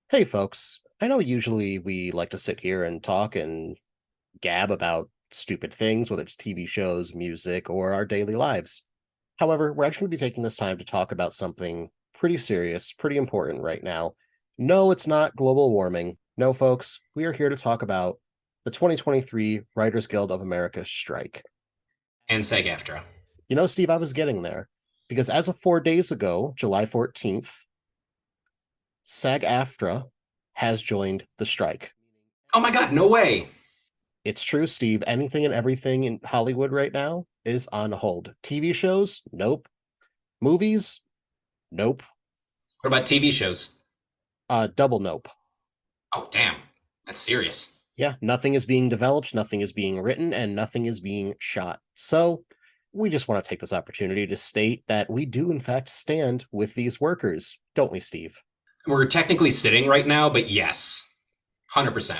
Hey, folks. I know usually we like to sit here and talk and gab about stupid things, whether it's TV shows, music, or our daily lives. However, we're actually going to be taking this time to talk about something pretty serious, pretty important right now. No, it's not global warming. No, folks, we are here to talk about the 2023 Writers Guild of America strike. And SAG-AFTRA. Steve, I was getting there because as of 4 days ago, July 14th, SAG-AFTRA has joined the strike. Oh my God, no way. It's true, Steve. Anything and everything in Hollywood right now is on hold. TV shows? Nope. Movies? Nope. What about TV shows? Double nope. Oh, damn. That's serious. Yeah, nothing is being developed, nothing is being written, and nothing is being shot. So we just want to take this opportunity to state that we do, in fact, stand with these workers, don't we, Steve? We're technically sitting right now, but yes, 100%.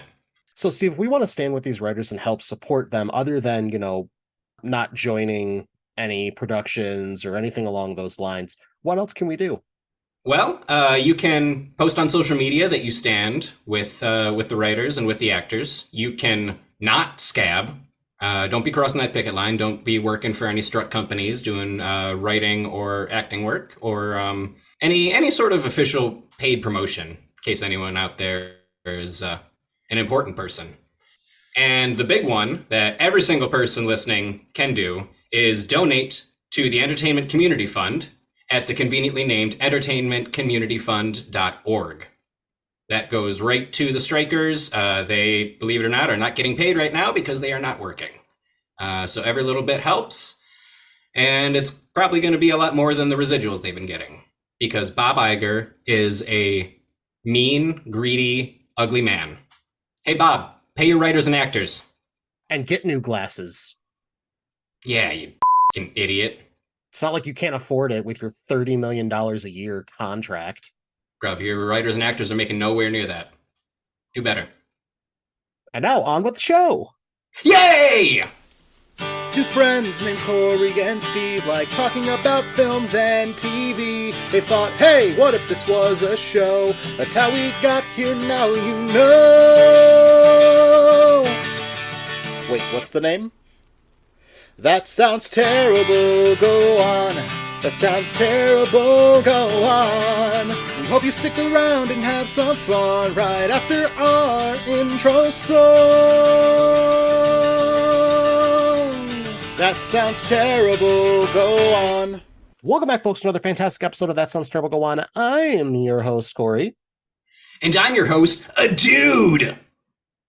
So, Steve, we want to stand with these writers and help support them, other than, not joining any productions or anything along those lines. What else can we do? Well, you can post on social media that you stand with the writers and with the actors. You can not scab. Don't be crossing that picket line. Don't be working for any strut companies doing writing or acting work or any sort of official paid promotion. In case anyone out there is an important person. And the big one that every single person listening can do is donate to the Entertainment Community Fund at the conveniently named entertainmentcommunityfund.org. That goes right to the strikers. They, believe it or not, are not getting paid right now because they are not working. So every little bit helps. And it's probably going to be a lot more than the residuals they've been getting because Bob Iger is a mean, greedy, ugly man. Hey, Bob, pay your writers and actors. And get new glasses. Yeah, you fucking idiot. It's not like you can't afford it with your $30 million a year contract. Bro, if your writers and actors are making nowhere near that, do better. And now on with the show. Yay! Two friends named Corey and Steve like talking about films and TV. They thought, hey, what if this was a show? That's how we got here, now you know. Wait, what's the name? That sounds terrible, go on. That sounds terrible, go on. We hope you stick around and have some fun right after our intro song. That sounds terrible, go on. Welcome back, folks, to another fantastic episode of That Sounds Terrible, Go On. I am your host, Corey. And I'm your host, a dude!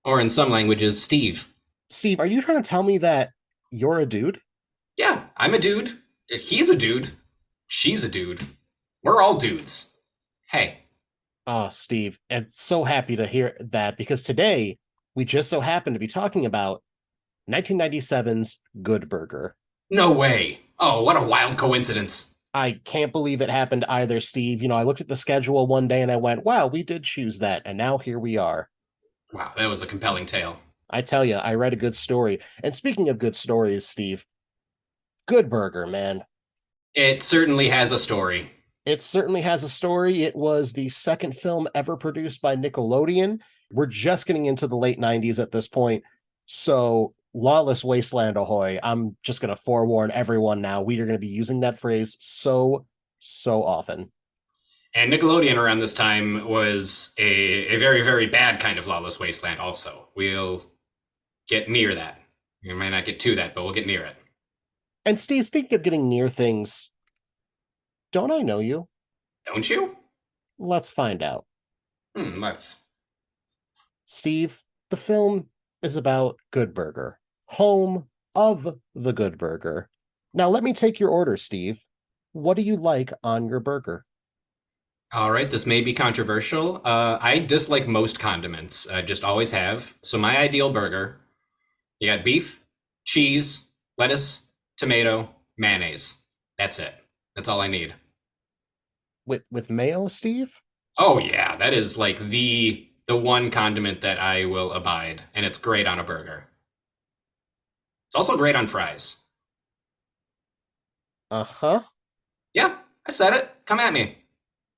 Or in some languages, Steve. Steve, are you trying to tell me that you're a dude? Yeah, I'm a dude. He's a dude. She's a dude. We're all dudes. Hey. Oh, Steve, I'm so happy to hear that because today we just so happen to be talking about 1997's Good Burger. No way. Oh, what a wild coincidence. I can't believe it happened either, Steve. I looked at the schedule one day and I went, wow, we did choose that. And now here we are. Wow, that was a compelling tale. I tell you, I read a good story. And speaking of good stories, Steve, Good Burger, man. It certainly has a story. It certainly has a story. It was the second film ever produced by Nickelodeon. We're just getting into the late 90s at this point. So, Lawless Wasteland Ahoy. I'm just going to forewarn everyone now. We are going to be using that phrase so often. And Nickelodeon around this time was a very, very bad kind of Lawless Wasteland also. We'll get near that. We might not get to that, but we'll get near it. And Steve, speaking of getting near things, don't I know you? Don't you? Let's find out. Let's. Steve, the film is about Good Burger, home of the Good Burger. Now, let me take your order, Steve. What do you like on your burger? All right, this may be controversial. I dislike most condiments. I just always have. So my ideal burger, you got beef, cheese, lettuce, tomato, mayonnaise. That's it. That's all I need. With mayo, Steve? Oh yeah, that is like the one condiment that I will abide, and it's great on a burger. It's also great on fries. Uh-huh. Yeah, I said it. Come at me.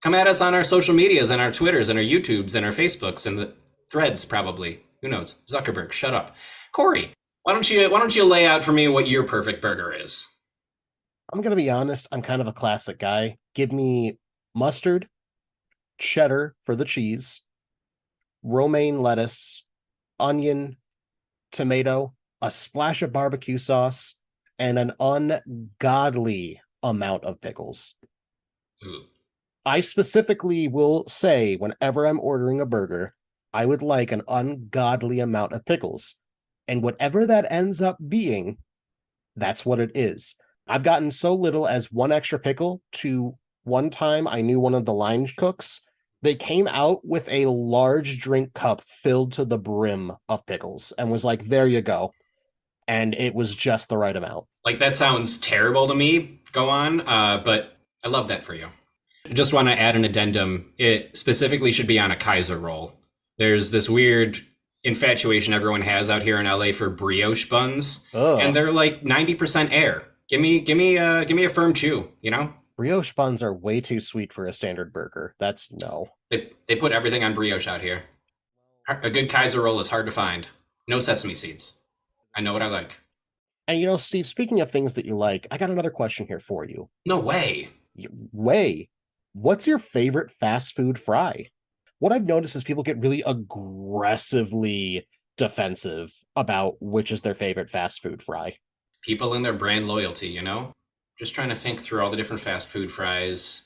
Come at us on our social medias and our Twitters and our YouTubes and our Facebooks and the threads, probably. Who knows? Zuckerberg, shut up. Corey, why don't you lay out for me what your perfect burger is? I'm gonna be honest, I'm kind of a classic guy. Give me mustard, cheddar for the cheese, romaine lettuce, onion, tomato, a splash of barbecue sauce, and an ungodly amount of pickles. Ooh. I specifically will say whenever I'm ordering a burger, I would like an ungodly amount of pickles. And whatever that ends up being, that's what it is. I've gotten so little as one extra pickle to one time I knew one of the line cooks. They came out with a large drink cup filled to the brim of pickles and was like, there you go. And it was just the right amount. Like that sounds terrible to me. Go on, but I love that for you. I just want to add an addendum. It specifically should be on a Kaiser roll. There's this weird infatuation everyone has out here in LA for brioche buns, and Ugh. they're like 90% air. Give me a firm chew. You know, Brioche buns are way too sweet for a standard burger. That's no. they put everything on brioche out here. A good Kaiser roll is hard to find. No sesame seeds. I know what I like. And Steve, speaking of things that you like, I got another question here for you. No way. Way, what's your favorite fast food fry? What I've noticed is people get really aggressively defensive about which is their favorite fast food fry. People and their brand loyalty, you know? Just trying to think through all the different fast food fries.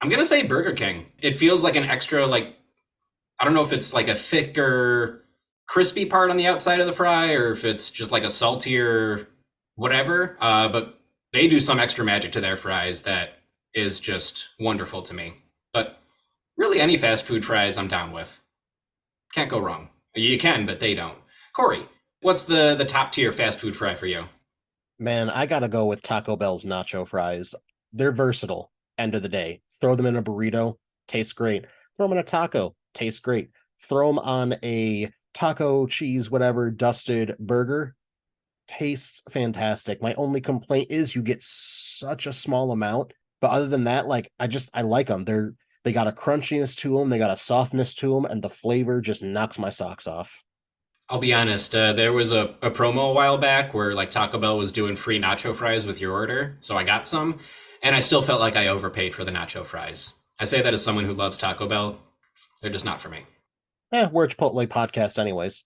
I'm gonna say Burger King. It feels like an extra, like, I don't know if it's like a thicker, crispy part on the outside of the fry or if it's just like a saltier whatever. But they do some extra magic to their fries that is just wonderful to me. But really, any fast food fries I'm down with. Can't go wrong. You can, but they don't. Corey, what's the top tier fast food fry for you? Man, I gotta go with Taco Bell's nacho fries. They're versatile. End of the day, throw them in a burrito, tastes great. Throw them in a taco, tastes great. Throw them on a taco cheese whatever dusted burger, tastes fantastic. My only complaint is you get such a small amount, but other than that, like I like them. They got a crunchiness to them, they got a softness to them, and the flavor just knocks my socks off. I'll be honest, there was a promo a while back where like Taco Bell was doing free nacho fries with your order, so I got some, and I still felt like I overpaid for the nacho fries. I say that as someone who loves Taco Bell. They're just not for me. We're a Chipotle podcast anyways.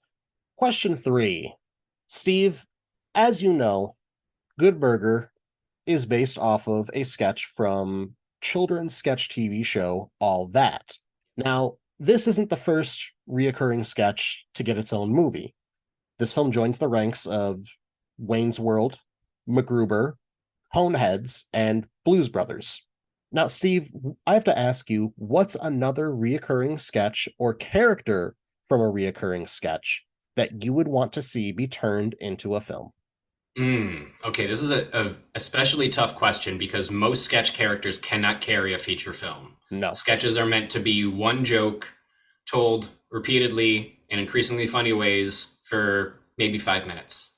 Question 3. Steve, as you know, Good Burger is based off of a sketch from children's sketch TV show All That. Now, this isn't the first reoccurring sketch to get its own movie. This film joins the ranks of Wayne's World, MacGruber, Coneheads, and Blues Brothers. Now, Steve, I have to ask you, what's another reoccurring sketch or character from a reoccurring sketch that you would want to see be turned into a film? Okay, this is a especially tough question because most sketch characters cannot carry a feature film. No. Sketches are meant to be one joke told repeatedly in increasingly funny ways for maybe 5 minutes.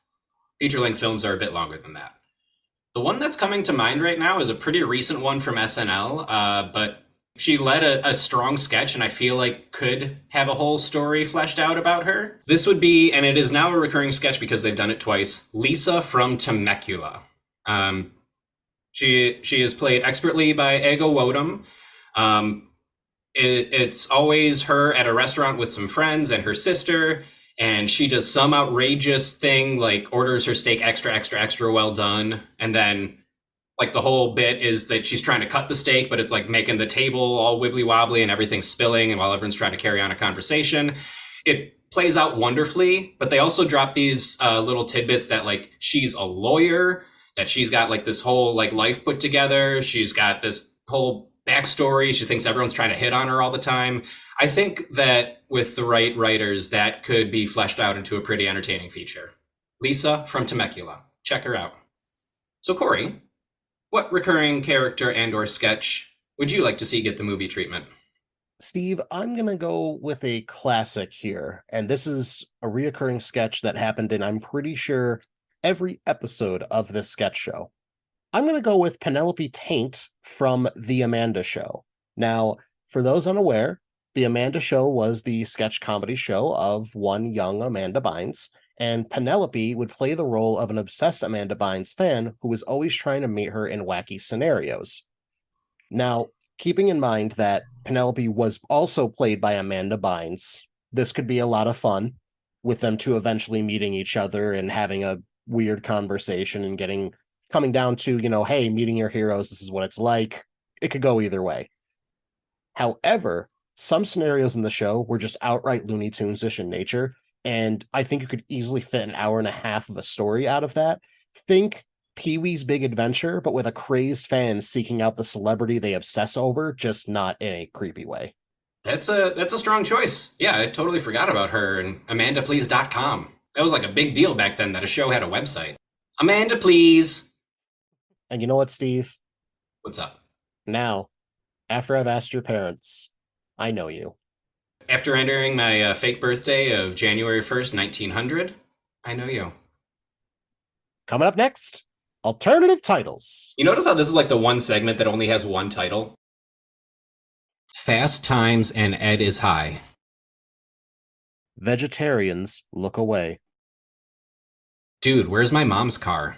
Feature length films are a bit longer than that. The one that's coming to mind right now is a pretty recent one from SNL, but she led a strong sketch and I feel like could have a whole story fleshed out about her. This would be, and it is now a recurring sketch because they've done it twice, Lisa from Temecula. She is played expertly by Ego Wodum. It's always her at a restaurant with some friends and her sister, and she does some outrageous thing like orders her steak extra, extra, extra well done, and then like the whole bit is that she's trying to cut the steak, but it's like making the table all wibbly wobbly and everything's spilling, and while everyone's trying to carry on a conversation, it plays out wonderfully. But they also drop these little tidbits that like she's a lawyer, that she's got like this whole like life put together, she's got this whole backstory, she thinks everyone's trying to hit on her all the time. I think that with the right writers, that could be fleshed out into a pretty entertaining feature. Lisa from Temecula, check her out. So Corey, what recurring character and or sketch would you like to see get the movie treatment? Steve, I'm going to go with a classic here. And this is a reoccurring sketch that happened in, I'm pretty sure, every episode of this sketch show. I'm going to go with Penelope Taint from The Amanda Show. Now, for those unaware, The Amanda Show was the sketch comedy show of one young Amanda Bynes, and Penelope would play the role of an obsessed Amanda Bynes fan who was always trying to meet her in wacky scenarios. Now, keeping in mind that Penelope was also played by Amanda Bynes, this could be a lot of fun with them two eventually meeting each other and having a weird conversation and coming down to, hey, meeting your heroes, this is what it's like. It could go either way. However, some scenarios in the show were just outright Looney Tunes-ish in nature, and I think you could easily fit an hour and a half of a story out of that. Think Pee-wee's Big Adventure, but with a crazed fan seeking out the celebrity they obsess over, just not in a creepy way. That's a strong choice. Yeah, I totally forgot about her and AmandaPlease.com. That was like a big deal back then that a show had a website. Amanda Please. And you know what, Steve? What's up? Now, after I've asked your parents, I know you. After entering my fake birthday of January 1st, 1900, I know you. Coming up next, alternative titles. You notice how this is like the one segment that only has one title? Fast Times and Ed is High. Vegetarians look away. Dude, where's my mom's car?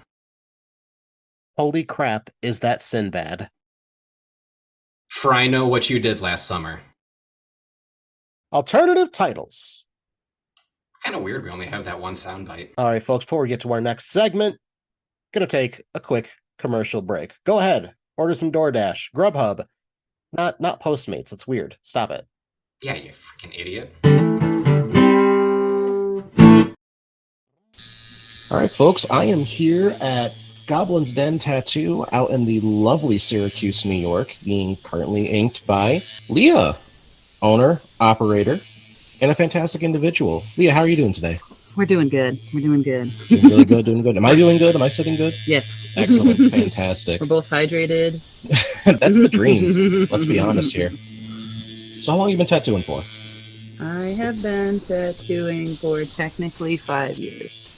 Holy crap, is that Sinbad? For I know what you did last summer. Alternative titles. Kind of weird we only have that one soundbite. All right, folks, before we get to our next segment, gonna take a quick commercial break. Go ahead, order some DoorDash, Grubhub, not Postmates. It's weird. Stop it. Yeah, you freaking idiot. All right, folks, I am here at Goblin's Den Tattoo out in the lovely Syracuse, New York, being currently inked by Leah, owner, operator, and a fantastic individual. Leah, how are you doing today? We're doing good. Doing really good, doing good. Am I doing good? Am I sitting good? Yes. Excellent, fantastic. We're both hydrated. That's the dream. Let's be honest here. So how long have you been tattooing for? I have been tattooing for technically 5 years.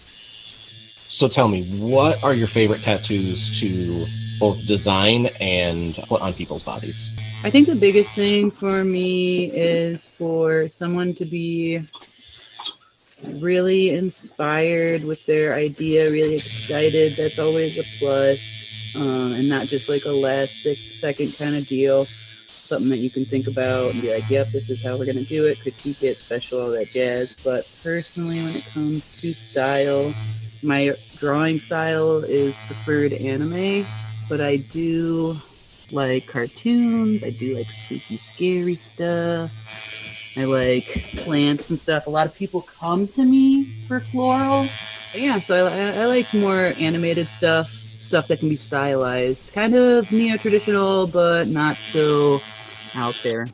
So tell me, what are your favorite tattoos to both design and put on people's bodies? I think the biggest thing for me is for someone to be really inspired with their idea, really excited. That's always a plus, and not just like a last second kind of deal. Something that you can think about and be like, yep, this is how we're going to do it, critique it, special, all that jazz. But personally, when it comes to style, my drawing style is preferred anime, but I do like cartoons, I do like spooky, scary stuff. I like plants and stuff. A lot of people come to me for floral. Yeah, so I like more animated stuff that can be stylized. Kind of neo-traditional, but not so out there.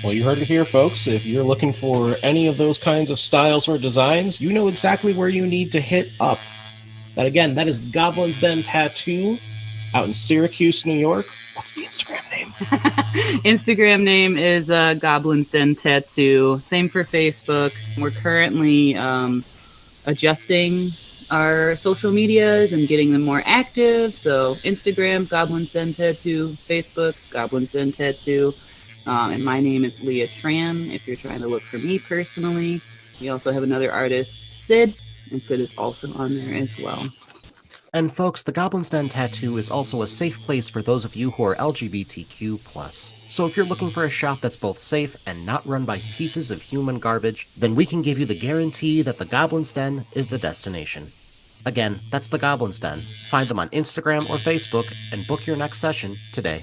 Well, you heard it here, folks. If you're looking for any of those kinds of styles or designs, you know exactly where you need to hit up. But again, that is Goblin's Den Tattoo out in Syracuse, New York. What's the Instagram name? Instagram name is Goblin's Den Tattoo. Same for Facebook. We're currently adjusting our social medias and getting them more active. So Instagram, Goblin's Den Tattoo. Facebook, Goblin's Den Tattoo. And my name is Leah Tran, if you're trying to look for me personally. We also have another artist, Sid, and Sid is also on there as well. And folks, the Goblin's Den Tattoo is also a safe place for those of you who are LGBTQ+. So if you're looking for a shop that's both safe and not run by pieces of human garbage, then we can give you the guarantee that the Goblin's Den is the destination. Again, that's the Goblin's Den. Find them on Instagram or Facebook and book your next session today.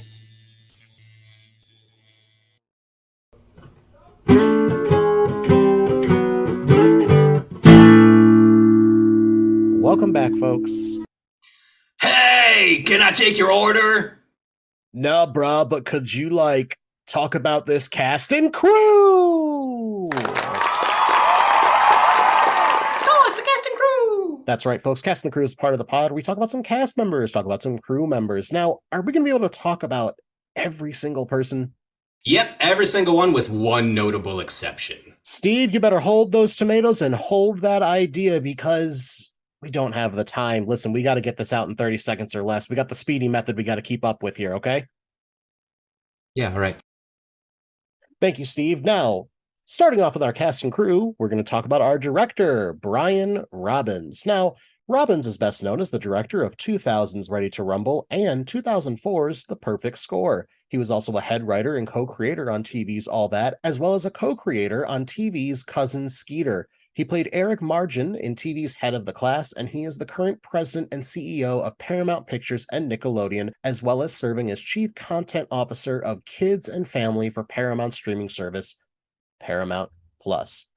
Welcome back, folks. Hey, can I take your order? No, bruh, but could you, talk about this cast and crew? Oh, it's the cast and crew! That's right, folks. Cast and crew is part of the pod. We talk about some cast members, talk about some crew members. Now, are we going to be able to talk about every single person? Yep, every single one with one notable exception. Steve, you better hold those tomatoes and hold that idea because We don't have the time. Listen, we got to get this out in 30 seconds or less. We got the speedy method we got to keep up with here, okay? Yeah, all right. Thank you, Steve. Now, starting off with our cast and crew, we're going to talk about our director, Brian Robbins. Now, Robbins is best known as the director of 2000's Ready to Rumble and 2004's The Perfect Score. He was also a head writer and co-creator on TV's All That, as well as a co-creator on TV's Cousin Skeeter. He played Eric Margin in TV's Head of the Class, and he is the current president and CEO of Paramount Pictures and Nickelodeon, as well as serving as chief content officer of Kids and Family for Paramount streaming service, Paramount Plus.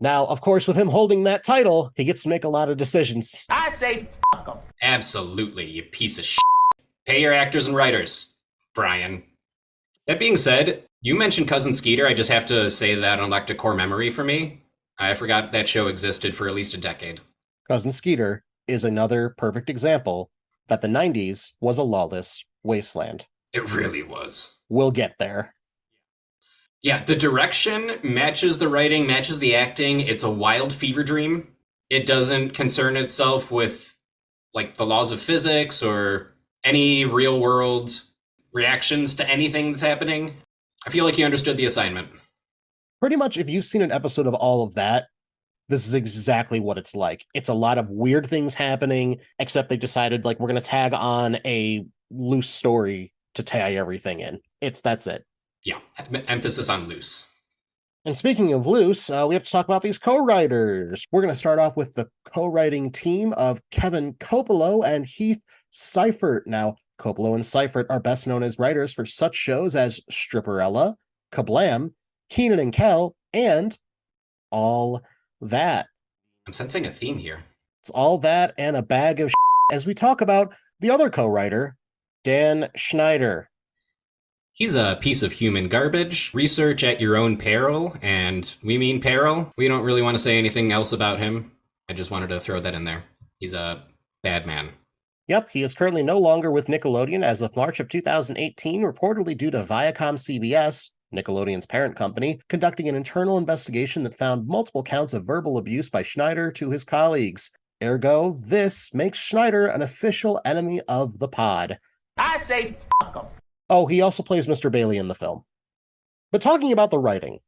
Now, of course, with him holding that title, he gets to make a lot of decisions. I say fuck them. Absolutely, you piece of shit. Pay your actors and writers, Brian. That being said, you mentioned Cousin Skeeter. I just have to say that unlocked a core memory for me. I forgot that show existed for at least a decade. Cousin Skeeter is another perfect example that the 90s was a lawless wasteland. It really was. We'll get there. Yeah, the direction matches the writing, matches the acting. It's a wild fever dream. It doesn't concern itself with like the laws of physics or any real world reactions to anything that's happening. I feel like you understood the assignment. Pretty much, if you've seen an episode of all of that, this is exactly what it's like. It's a lot of weird things happening, except they decided like we're going to tag on a loose story to tie everything in. That's it. Yeah, emphasis on loose. And speaking of loose, we have to talk about these co-writers. We're going to start off with the co-writing team of Kevin Coppolo and Heath Seifert. Now, Coppolo and Seifert are best known as writers for such shows as Stripperella, Kablam, Kenan and Kel, and All That. I'm sensing a theme here. It's all that and a bag of as we talk about the other co-writer, Dan Schneider. He's a piece of human garbage. Research at your own peril, and we mean peril. We don't really want to say anything else about him. I just wanted to throw that in there. He's a bad man. Yep, he is currently no longer with Nickelodeon as of March of 2018, reportedly due to Viacom CBS, Nickelodeon's parent company, conducting an internal investigation that found multiple counts of verbal abuse by Schneider to his colleagues. Ergo, this makes Schneider an official enemy of the pod. I say fuck them. Oh, he also plays Mr. Bailey in the film. But talking about the writing.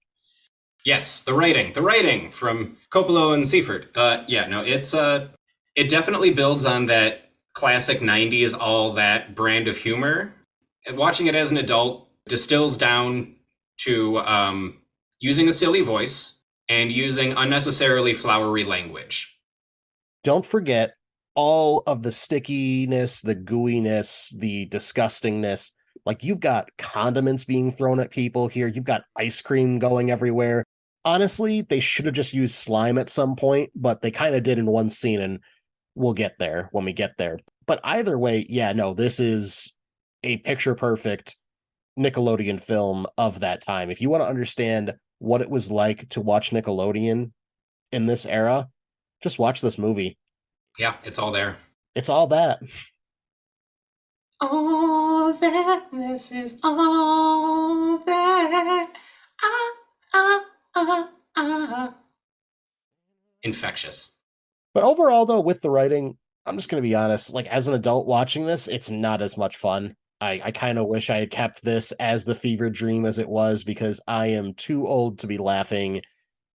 Yes, the writing from Coppolo and Seifert. It definitely builds on that classic 90s All That brand of humor. And watching it as an adult distills down to using a silly voice and using unnecessarily flowery language. Don't forget all of the stickiness, the gooiness, the disgustingness. Like, you've got condiments being thrown at people here. You've got ice cream going everywhere. Honestly, they should have just used slime at some point, but they kind of did in one scene, and we'll get there when we get there. But either way, yeah, no, this is a picture-perfect Nickelodeon film of that time. If you want to understand what it was like to watch Nickelodeon in this era, just watch this movie. Yeah, it's all there. It's all that. All that, this is all that. Infectious. But overall, though, with the writing, I'm just going to be honest, like, as an adult watching this, it's not as much fun. I kind of wish I had kept this as the fever dream as it was, because I am too old to be laughing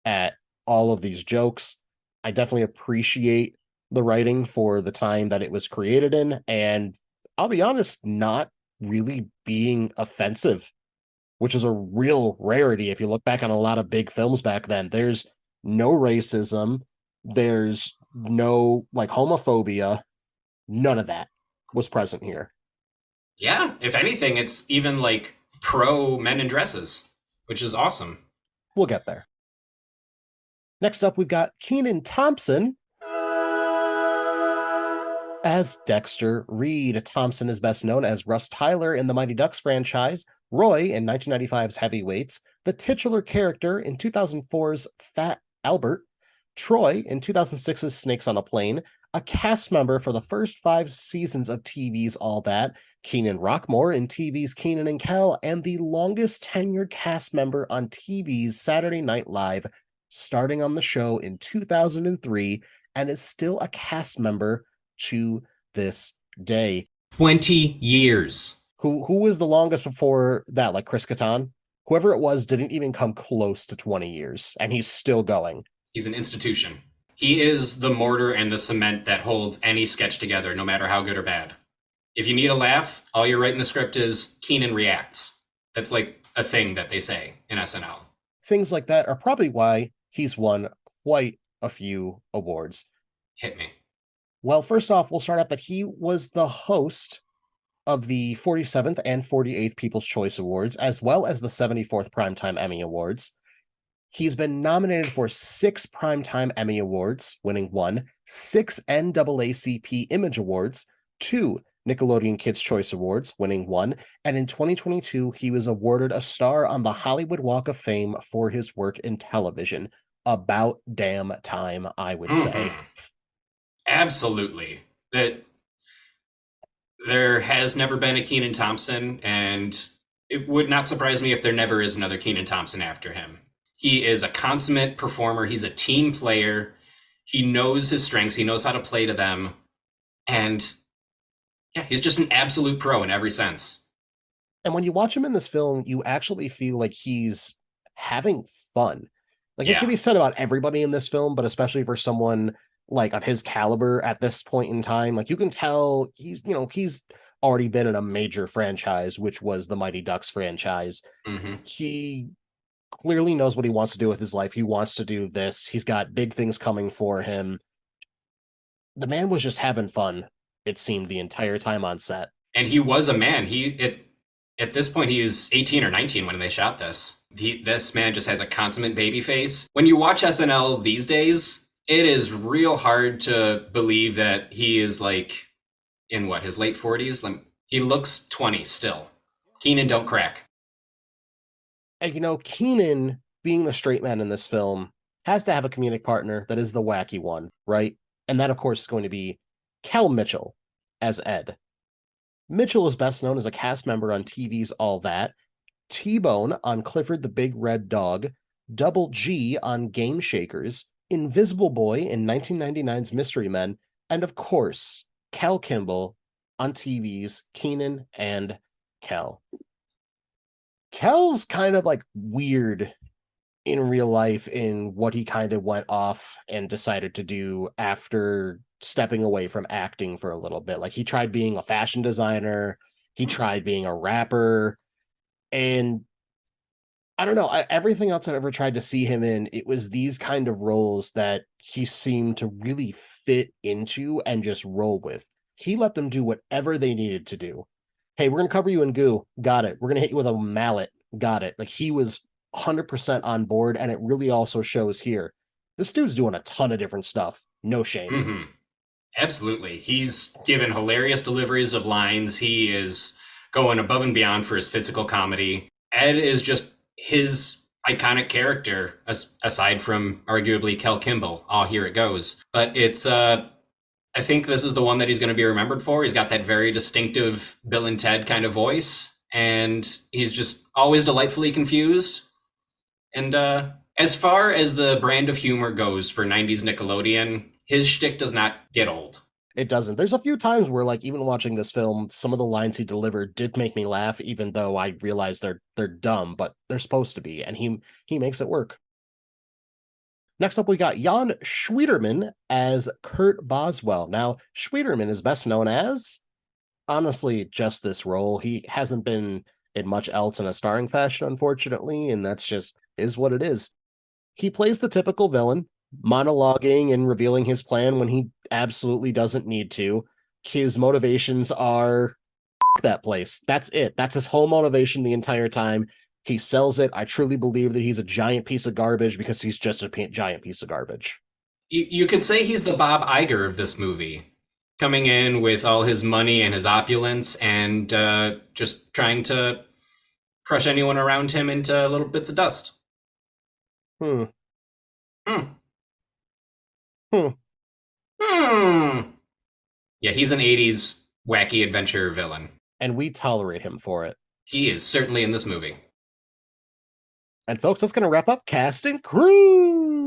at all of these jokes. I definitely appreciate the writing for the time that it was created in, and I'll be honest, not really being offensive, which is a real rarity if you look back on a lot of big films back then. There's no racism, there's no like homophobia, none of that was present here. Yeah, if anything, it's even like pro men in dresses, which is awesome. We'll get there. Next up, we've got Kenan Thompson as Dexter Reed. Thompson is best known as Russ Tyler in the Mighty Ducks franchise, Roy in 1995's Heavyweights, the titular character in 2004's Fat Albert, Troy in 2006's Snakes on a Plane, a cast member for the first 5 seasons of TV's All That, Kenan Rockmore in TV's Kenan and Kel, and the longest tenured cast member on TV's Saturday Night Live, starting on the show in 2003, and is still a cast member to this day. 20 years. Who was the longest before that? Like Chris Kattan? Whoever it was didn't even come close to 20 years, and he's still going. He's an institution. He is the mortar and the cement that holds any sketch together, no matter how good or bad. If you need a laugh, all you write in the script is Kenan reacts. That's like a thing that they say in SNL. Things like that are probably why he's won quite a few awards. Hit me. Well, first off, we'll start out that he was the host of the 47th and 48th People's Choice Awards, as well as the 74th Primetime Emmy Awards. He's been nominated for 6 Primetime Emmy Awards, winning 1, 6 NAACP Image Awards, 2 Nickelodeon Kids' Choice Awards, winning 1, and in 2022, he was awarded a star on the Hollywood Walk of Fame for his work in television. About damn time, I would say. Absolutely. That there has never been a Kenan Thompson, and it would not surprise me if there never is another Kenan Thompson after him. He is a consummate performer. He's a team player. He knows his strengths. He knows how to play to them. And yeah, he's just an absolute pro in every sense. And when you watch him in this film, you actually feel like he's having fun. Like it can be said about everybody in this film, but especially for someone like of his caliber at this point in time, like you can tell he's already been in a major franchise, which was the Mighty Ducks franchise. He clearly knows what he wants to do with his life. He wants to do this. He's got big things coming for him. The man was just having fun, it seemed, the entire time on set. And he was a man. At this point, he was 18 or 19 when they shot this. This man just has a consummate baby face. When you watch SNL these days, it is real hard to believe that he is like in his late 40s. He looks 20 still. Kenan don't crack. And Kenan, being the straight man in this film, has to have a comedic partner that is the wacky one, right? And that, of course, is going to be Kel Mitchell as Ed. Mitchell is best known as a cast member on TV's All That, T-Bone on Clifford the Big Red Dog, Double G on Game Shakers, Invisible Boy in 1999's Mystery Men, and of course, Kel Kimball on TV's Kenan and Kel. Kel's kind of like weird in real life in what he kind of went off and decided to do after stepping away from acting for a little bit. Like he tried being a fashion designer, he tried being a rapper, and I don't know, everything else I've ever tried to see him in, it was these kind of roles that he seemed to really fit into and just roll with. He let them do whatever they needed to do. Hey, we're going to cover you in goo. Got it. We're going to hit you with a mallet. Got it. Like he was 100% on board, and it really also shows here. This dude's doing a ton of different stuff. No shame. Absolutely. He's given hilarious deliveries of lines. He is going above and beyond for his physical comedy. Ed is just his iconic character, aside from arguably Kel Kimball. Oh, here it goes. But it's, I think this is the one that he's going to be remembered for. He's got that very distinctive Bill and Ted kind of voice, and he's just always delightfully confused. And as far as the brand of humor goes for 90s Nickelodeon, his shtick does not get old. It doesn't. There's a few times where, like, even watching this film, some of the lines he delivered did make me laugh, even though I realize they're dumb, but they're supposed to be, and he makes it work. Next up, we got Jan Schwieterman as Kurt Boswell. Now, Schwieterman is best known as, honestly, just this role. He hasn't been in much else in a starring fashion, unfortunately, and that's just is what it is. He plays the typical villain, monologuing and revealing his plan when he absolutely doesn't need to. His motivations are that place. That's it. That's his whole motivation the entire time. He sells it. I truly believe that he's a giant piece of garbage because he's just a giant piece of garbage. You could say he's the Bob Iger of this movie, coming in with all his money and his opulence and just trying to crush anyone around him into little bits of dust. Yeah, he's an 80s wacky adventure villain. And we tolerate him for it. He is certainly in this movie. And folks, that's going to wrap up Cast and Crew.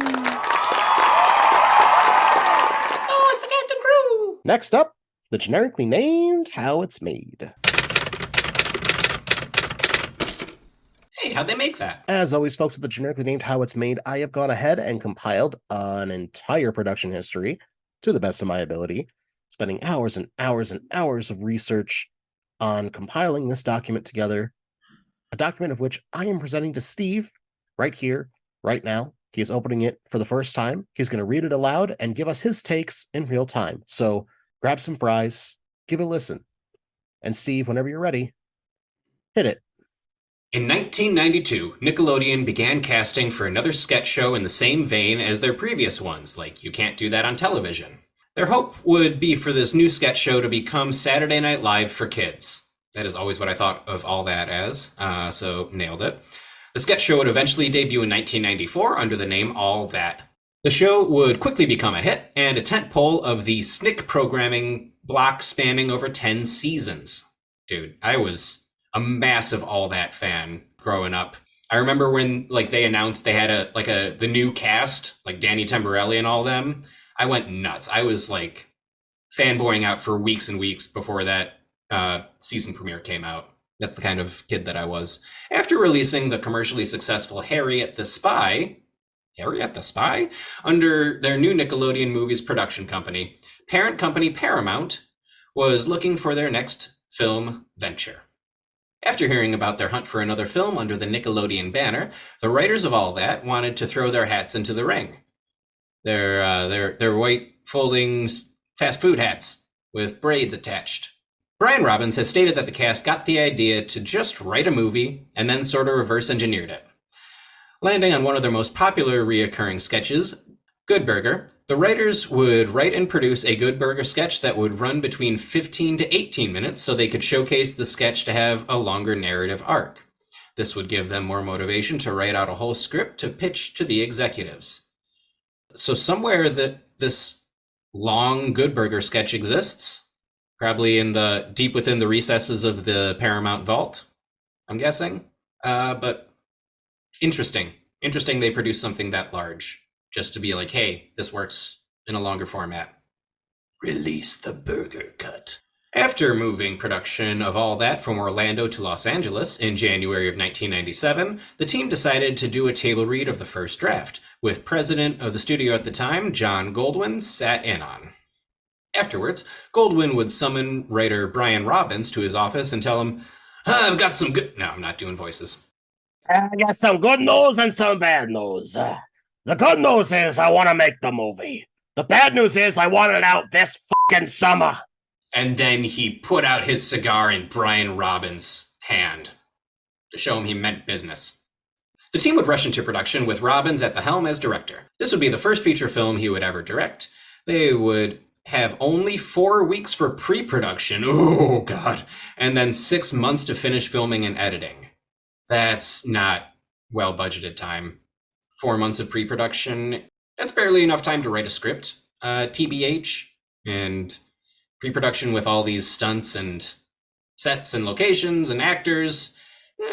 Next up, the generically named How It's Made. Hey, how'd they make that? As always, folks, with the generically named How It's Made, I have gone ahead and compiled an entire production history to the best of my ability, spending hours and hours and hours of research on compiling this document together, a document of which I am presenting to Steve right here, right now. He is opening it for the first time. He's going to read it aloud and give us his takes in real time. So grab some fries, give a listen. And Steve, whenever you're ready, hit it. In 1992, Nickelodeon began casting for another sketch show in the same vein as their previous ones, like You Can't Do That on Television. Their hope would be for this new sketch show to become Saturday Night Live for kids. That is always what I thought of all that as, so nailed it. The sketch show would eventually debut in 1994 under the name All That. The show would quickly become a hit and a tentpole of the SNCC programming block spanning over 10 seasons. Dude, I was a massive All That fan growing up. I remember when they announced they had the new cast, like Danny Tamborelli and all them. I went nuts. I was fanboying out for weeks and weeks before that season premiere came out. That's the kind of kid that I was. After releasing the commercially successful Harriet the Spy, under their new Nickelodeon Movies production company, parent company Paramount was looking for their next film venture. After hearing about their hunt for another film under the Nickelodeon banner, the writers of All That wanted to throw their hats into the ring. Their white folding fast food hats with braids attached. Brian Robbins has stated that the cast got the idea to just write a movie and then sort of reverse engineered it. Landing on one of their most popular reoccurring sketches, Good Burger, the writers would write and produce a Good Burger sketch that would run between 15 to 18 minutes so they could showcase the sketch to have a longer narrative arc. This would give them more motivation to write out a whole script to pitch to the executives. So somewhere this long Good Burger sketch exists, probably deep within the recesses of the Paramount vault, I'm guessing. But interesting they produced something that large. Just to be like, hey, this works in a longer format. Release the burger cut. After moving production of All That from Orlando to Los Angeles in January of 1997, the team decided to do a table read of the first draft, with president of the studio at the time, John Goldwyn, sat in on. Afterwards, Goldwyn would summon writer Brian Robbins to his office and tell him, I've got some good... No, I'm not doing voices. I got some good news and some bad news. The good news is I want to make the movie. The bad news is I want it out this fucking summer. And then he put out his cigar in Brian Robbins' hand to show him he meant business. The team would rush into production with Robbins at the helm as director. This would be the first feature film he would ever direct. They would have only 4 weeks for pre-production. Oh, God. And then 6 months to finish filming and editing. That's not well-budgeted time. 4 months of pre-production, that's barely enough time to write a script, TBH, and pre-production with all these stunts and sets and locations and actors.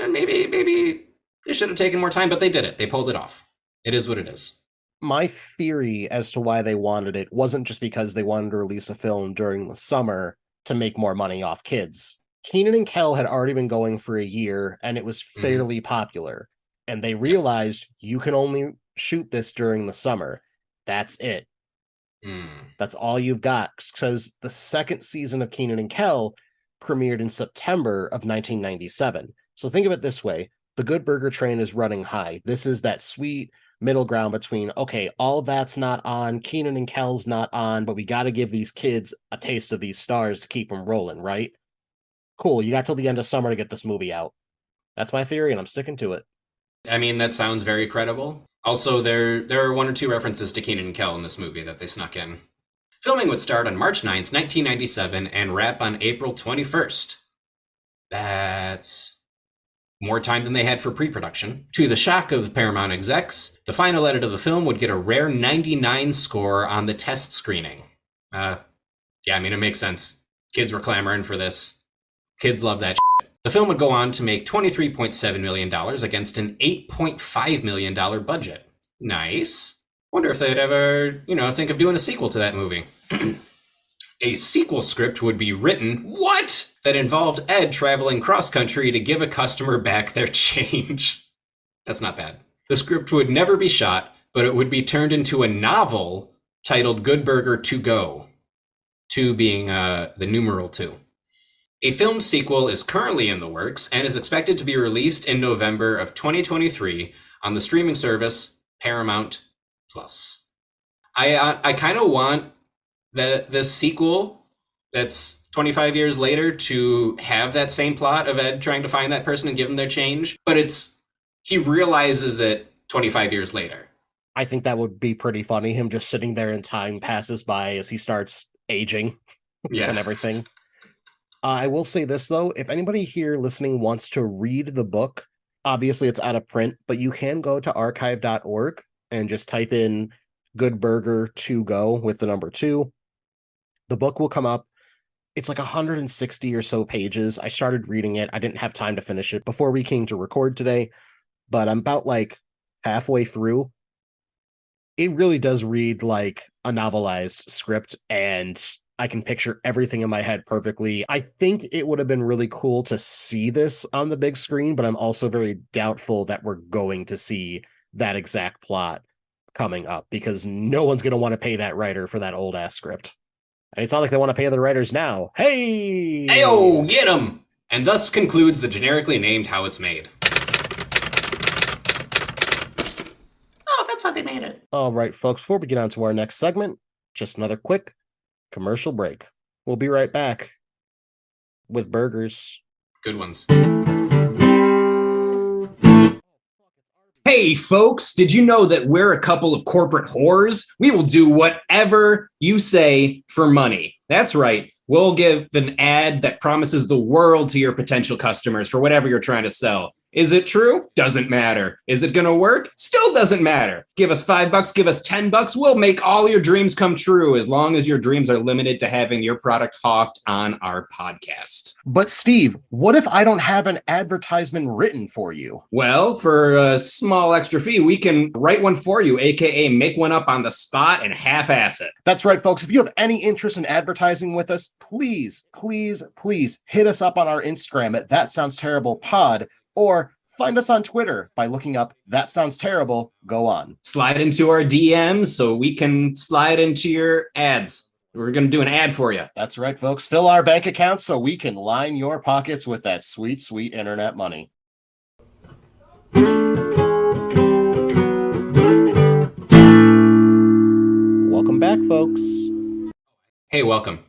Maybe they should have taken more time, but they did it. They pulled it off. It is what it is. My theory as to why they wanted it wasn't just because they wanted to release a film during the summer to make more money off kids. Kenan and Kel had already been going for a year, and it was fairly popular. And they realized you can only shoot this during the summer. That's it. That's all you've got. Because the second season of Kenan and Kel premiered in September of 1997. So think of it this way. The Good Burger train is running high. This is that sweet middle ground between, okay, All That's not on, Kenan and Kel's not on, but we got to give these kids a taste of these stars to keep them rolling, right? Cool. You got till the end of summer to get this movie out. That's my theory, and I'm sticking to it. I mean, that sounds very credible. Also, there are 1 or 2 references to Kenan and Kel in this movie that they snuck in. Filming would start on March 9th, 1997, and wrap on April 21st. That's more time than they had for pre-production. To the shock of Paramount execs, the final edit of the film would get a rare 99 score on the test screening. Yeah, I mean, it makes sense. Kids were clamoring for this. Kids love that shit. The film would go on to make $23.7 million against an $8.5 million budget. Nice. Wonder if they'd ever, think of doing a sequel to that movie. A sequel script would be written, what? That involved Ed traveling cross-country to give a customer back their change. That's not bad. The script would never be shot, but it would be turned into a novel titled Good Burger To Go. 2 being the numeral 2. A film sequel is currently in the works and is expected to be released in November of 2023 on the streaming service Paramount Plus. I kind of want the sequel that's 25 years later to have that same plot of Ed trying to find that person and give them their change, but he realizes it 25 years later. I think that would be pretty funny, him just sitting there and time passes by as he starts aging and everything. I will say this, though. If anybody here listening wants to read the book, obviously it's out of print, but you can go to archive.org and just type in Good Burger To Go with the number 2. The book will come up. It's like 160 or so pages. I started reading it. I didn't have time to finish it before we came to record today, but I'm about like halfway through. It really does read like a novelized script, and I can picture everything in my head perfectly. I think it would have been really cool to see this on the big screen, but I'm also very doubtful that we're going to see that exact plot coming up, because no one's going to want to pay that writer for that old ass script. And it's not like they want to pay the writers now. Hey! Ayo, get 'em! And thus concludes the generically named How It's Made. Oh, that's how they made it. All right, folks, before we get on to our next segment, just another quick commercial break. We'll be right back with burgers. Good ones. Hey folks, did you know that we're a couple of corporate whores? We will do whatever you say for money. That's right. We'll give an ad that promises the world to your potential customers for whatever you're trying to sell. Is it true? Doesn't matter. Is it going to work? Still doesn't matter. Give us $5, give us $10. We'll make all your dreams come true, as long as your dreams are limited to having your product hawked on our podcast. But Steve, what if I don't have an advertisement written for you? Well, for a small extra fee, we can write one for you, aka make one up on the spot and half-ass it. That's right, folks. If you have any interest in advertising with us, please hit us up on our Instagram at That Sounds Terrible Pod, or find us on Twitter by looking up That Sounds Terrible. Go on. Slide into our DMs so we can slide into your ads. We're going to do an ad for you. That's right, folks. Fill our bank accounts so we can line your pockets with that sweet, sweet internet money. Welcome back, folks. Hey, welcome.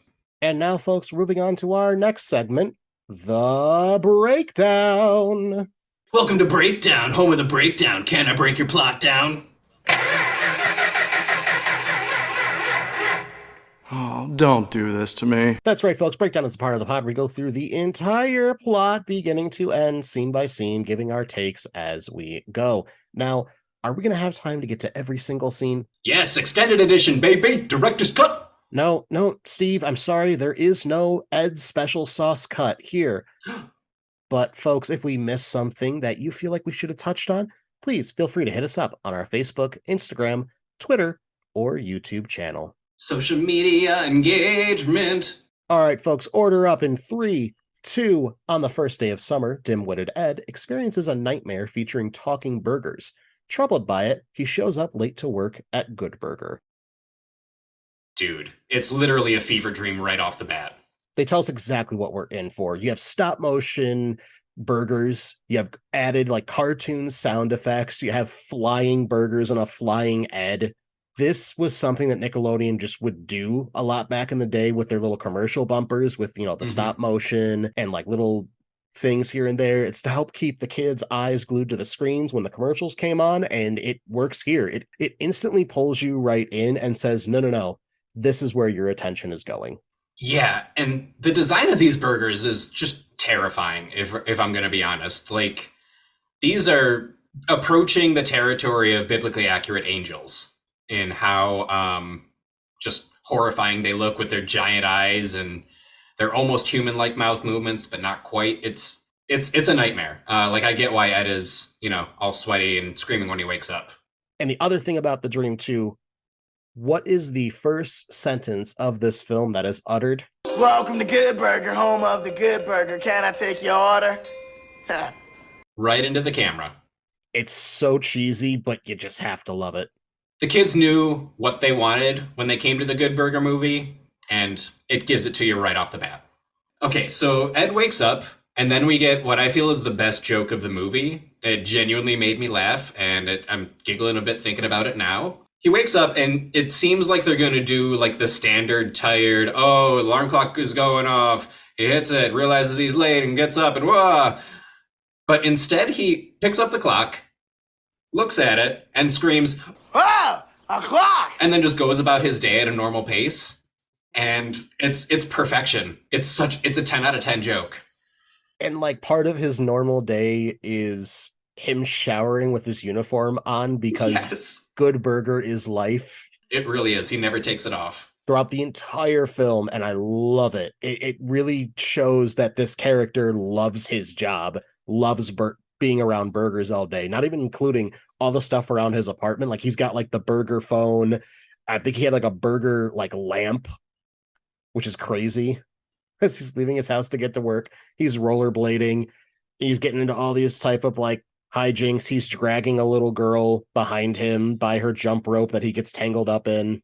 And now, folks, moving on to our next segment, The Breakdown. Welcome to Breakdown, home of the breakdown. Can I break your plot down? Oh, don't do this to me. That's right, folks. Breakdown is a part of the pod where we go through the entire plot, beginning to end, scene by scene, giving our takes as we go. Now, are we going to have time to get to every single scene? Yes, extended edition, baby. Director's cut. No, Steve, I'm sorry. There is no Ed's special sauce cut here. But, folks, if we miss something that you feel like we should have touched on, please feel free to hit us up on our Facebook, Instagram, Twitter, or YouTube channel. Social media engagement. All right, folks, order up in 3, 2. On the first day of summer, dim-witted Ed experiences a nightmare featuring talking burgers. Troubled by it, he shows up late to work at Good Burger. Dude, it's literally a fever dream right off the bat. They tell us exactly what we're in for. You have stop motion burgers. You have added like cartoon sound effects. You have flying burgers and a flying Ed. This was something that Nickelodeon just would do a lot back in the day with their little commercial bumpers with, the stop motion and like little things here and there. It's to help keep the kids' eyes glued to the screens when the commercials came on, and it works here. It instantly pulls you right in and says, no, this is where your attention is going. Yeah, and the design of these burgers is just terrifying, if I'm going to be honest. Like, these are approaching the territory of biblically accurate angels in how just horrifying they look with their giant eyes and their almost human-like mouth movements, but not quite. It's a nightmare. Like, I get why Ed is, all sweaty and screaming when he wakes up. And the other thing about the dream, too, What is the first sentence of this film that is uttered? Welcome to Good Burger, home of the Good Burger. Can I take your order? Right into the camera. It's so cheesy, but you just have to love it. The kids knew what they wanted when they came to the Good Burger movie, and it gives it to you right off the bat. Okay, so Ed wakes up, and then we get what I feel is the best joke of the movie. It genuinely made me laugh, and I'm giggling a bit thinking about it now. He wakes up, and it seems like they're going to do like the standard tired, oh, alarm clock is going off. He hits it, realizes he's late, and gets up, and wah. But instead, he picks up the clock, looks at it, and screams, Oh, a clock! and then just goes about his day at a normal pace. And it's perfection. It's a 10 out of 10 joke. And like part of his normal day is him showering with his uniform on because Yes, Good Burger is life it really is. He never takes it off. throughout the entire film, and I love it. It really shows that this character loves his job, loves being around burgers all day, not even including all the stuff around his apartment. Like he's got like the burger phone. I think he had like a burger like lamp, which is crazy. As he's leaving his house to get to work, he's rollerblading. He's getting into all these type of like hijinks. He's dragging a little girl behind him by her jump rope that he gets tangled up in.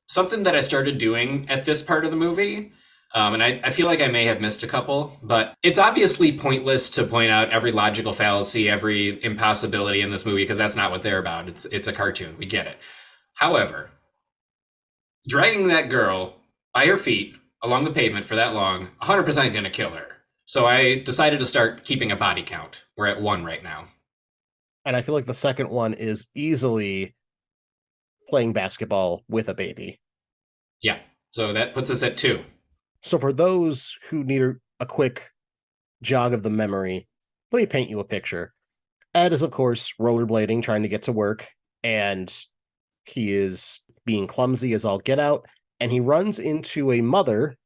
Something that I started doing at this part of the movie, and I feel like I may have missed a couple, but it's obviously pointless to point out every logical fallacy, every impossibility in this movie, because that's not what they're about. It's a cartoon. We get it. However, dragging that girl by her feet along the pavement for that long, 100% going to kill her. So I decided to start keeping a body count. We're at 1 right now. And I feel like the second one is easily playing basketball with a baby. Yeah, so that puts us at 2. So for those who need a quick jog of the memory, let me paint you a picture. Ed is, of course, rollerblading, trying to get to work, and he is being clumsy as all get out, and he runs into a mother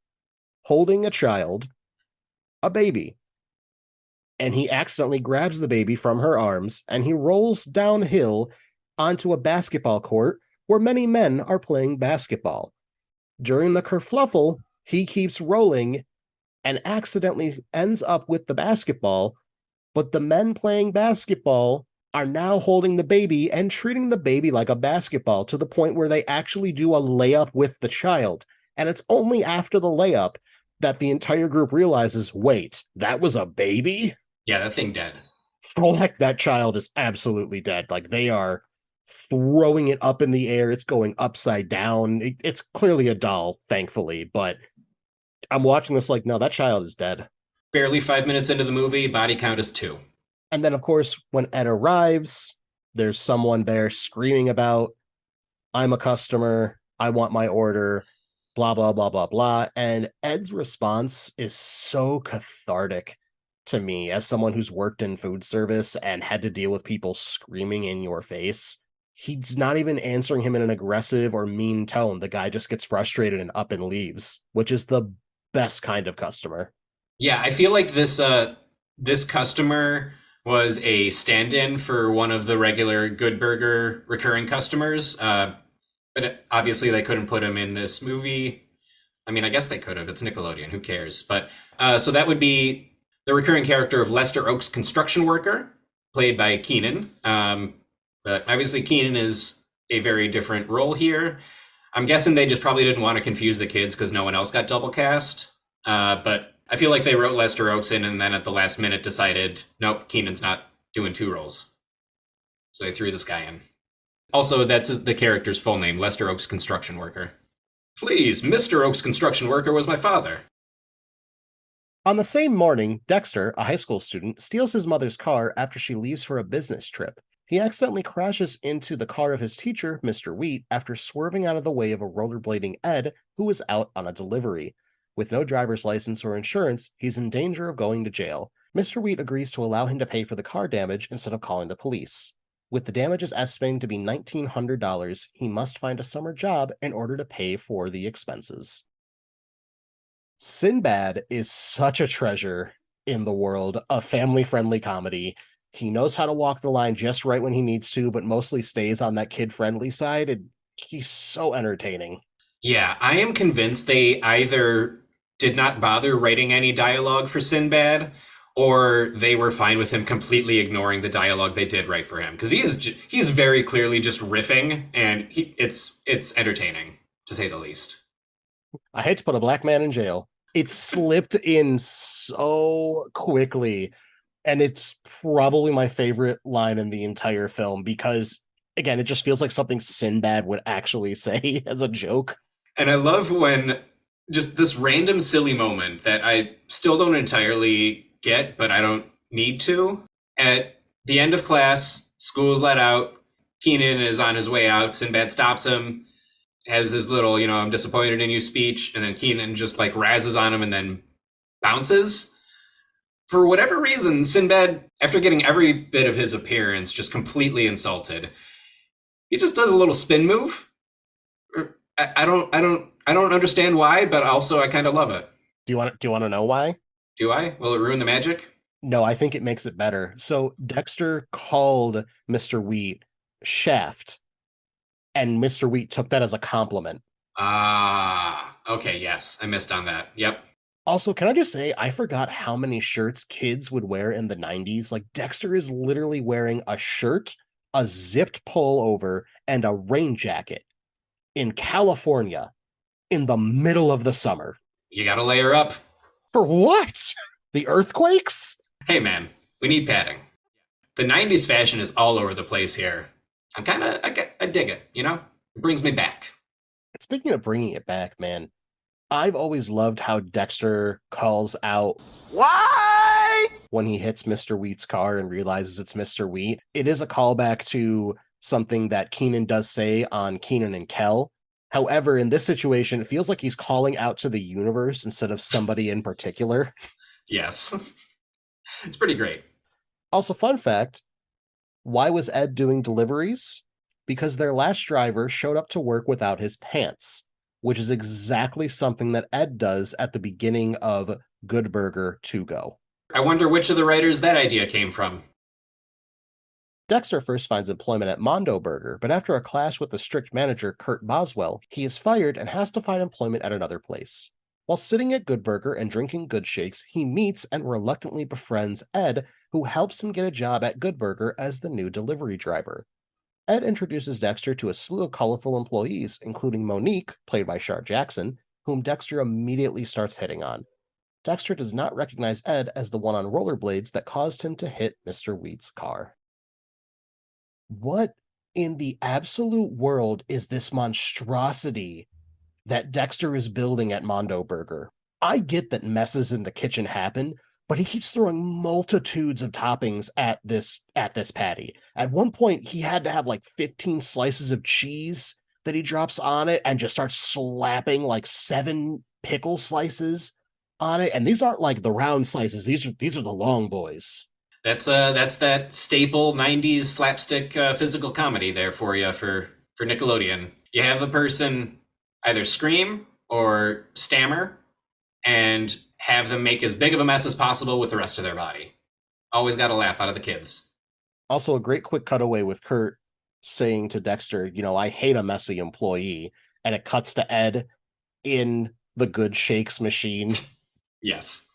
holding a child, a baby. And he accidentally grabs the baby from her arms, and he rolls downhill onto a basketball court where many men are playing basketball. During the kerfluffle, he keeps rolling and accidentally ends up with the basketball, but the men playing basketball are now holding the baby and treating the baby like a basketball to the point where they actually do a layup with the child. And it's only after the layup that the entire group realizes, wait, that was a baby? Yeah, that thing dead. Oh, heck, that child is absolutely dead. Like they are throwing it up in the air. It's going upside down. It's clearly a doll, thankfully, but I'm watching this like, no, that child is dead. Barely 5 minutes into the movie, body count is 2. And then, of course, when Ed arrives, there's someone there screaming about, I'm a customer, I want my order, blah, blah, blah, blah, blah. And Ed's response is so cathartic to me as someone who's worked in food service and had to deal with people screaming in your face. He's not even answering him in an aggressive or mean tone. The guy just gets frustrated and up and leaves, which is the best kind of customer. Yeah, I feel like this customer was a stand-in for one of the regular Good Burger recurring customers. But obviously they couldn't put him in this movie. I mean, I guess they could have. It's Nickelodeon. Who cares? But so that would be the recurring character of Lester Oak's construction worker, played by Kenan. But obviously Kenan is a very different role here. I'm guessing they just probably didn't want to confuse the kids because no one else got double cast. But I feel like they wrote Lester Oaks in and then at the last minute decided, nope, Kenan's not doing 2 roles. So they threw this guy in. Also, that's the character's full name, Lester Oaks Construction Worker. Please, Mr. Oaks Construction Worker was my father. On the same morning, Dexter, a high school student, steals his mother's car after she leaves for a business trip. He accidentally crashes into the car of his teacher, Mr. Wheat, after swerving out of the way of a rollerblading Ed, who was out on a delivery. With no driver's license or insurance, he's in danger of going to jail. Mr. Wheat agrees to allow him to pay for the car damage instead of calling the police. With the damages estimated to be $1,900, he must find a summer job in order to pay for the expenses. Sinbad is such a treasure in the world of family-friendly comedy. He knows how to walk the line just right when he needs to, but mostly stays on that kid-friendly side. And He's so entertaining. Yeah, I am convinced they either did not bother writing any dialogue for Sinbad, or they were fine with him completely ignoring the dialogue they did write for him, because he's very clearly just riffing, and it's entertaining to say the least. I hate to put a black man in jail. It slipped in so quickly, and it's probably my favorite line in the entire film because, again, it just feels like something Sinbad would actually say as a joke. And I love when just this random silly moment that I still don't entirely get, but I don't need to. At the end of class, school's let out. Kenan is on his way out. Sinbad stops him, has his little, I'm disappointed in you speech. And then Kenan just like razzes on him and then bounces. For whatever reason, Sinbad, after getting every bit of his appearance just completely insulted, he just does a little spin move. I don't understand why, but also I kind of love it. Do you want to know why? Do I? Will it ruin the magic? No, I think it makes it better. So Dexter called Mr. Wheat Shaft, and Mr. Wheat took that as a compliment. Ah, okay, yes, I missed on that. Yep. Also, can I just say, I forgot how many shirts kids would wear in the 90s. Like, Dexter is literally wearing a shirt, a zipped pullover, and a rain jacket in California in the middle of the summer. You gotta layer up. For what? The earthquakes? Hey man, we need padding. The 90s fashion is all over the place here. I dig it, It brings me back. And speaking of bringing it back, man, I've always loved how Dexter calls out Why? when he hits Mr. Wheat's car and realizes it's Mr. Wheat. It is a callback to something that Kenan does say on Kenan and Kel. However, in this situation, it feels like he's calling out to the universe instead of somebody in particular. Yes. It's pretty great. Also, fun fact, why was Ed doing deliveries? Because their last driver showed up to work without his pants, which is exactly something that Ed does at the beginning of Good Burger To Go. I wonder which of the writers that idea came from. Dexter first finds employment at Mondo Burger, but after a clash with the strict manager Kurt Boswell, he is fired and has to find employment at another place. While sitting at Good Burger and drinking Good Shakes, he meets and reluctantly befriends Ed, who helps him get a job at Good Burger as the new delivery driver. Ed introduces Dexter to a slew of colorful employees, including Monique, played by Shar Jackson, whom Dexter immediately starts hitting on. Dexter does not recognize Ed as the one on rollerblades that caused him to hit Mr. Wheat's car. What in the absolute world is this monstrosity that Dexter is building at Mondo Burger? I get that messes in the kitchen happen, but he keeps throwing multitudes of toppings at this patty. At one point, he had to have like 15 slices of cheese that he drops on it and just starts slapping like 7 pickle slices on it. And these aren't like the round slices. These are the long boys. That's that staple 90s slapstick physical comedy there for you for Nickelodeon. You have the person either scream or stammer and have them make as big of a mess as possible with the rest of their body. Always got a laugh out of the kids. Also, a great quick cutaway with Kurt saying to Dexter, I hate a messy employee. And it cuts to Ed in the Good Shakes machine. Yes.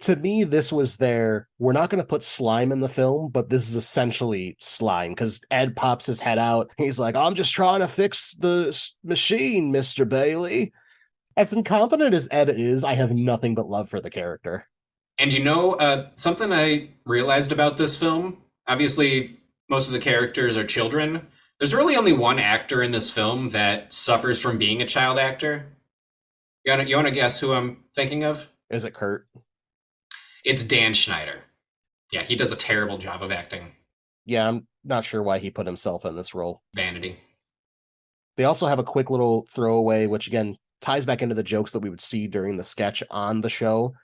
To me, this was we're not going to put slime in the film, but this is essentially slime because Ed pops his head out. He's like, I'm just trying to fix the machine, Mr. Bailey. As incompetent as Ed is, I have nothing but love for the character. And something I realized about this film, obviously most of the characters are children. There's really only one actor in this film that suffers from being a child actor. You want to guess who I'm thinking of? Is it Kurt? It's Dan Schneider. Yeah, he does a terrible job of acting. Yeah, I'm not sure why he put himself in this role. Vanity. They also have a quick little throwaway, which again ties back into the jokes that we would see during the sketch on the show.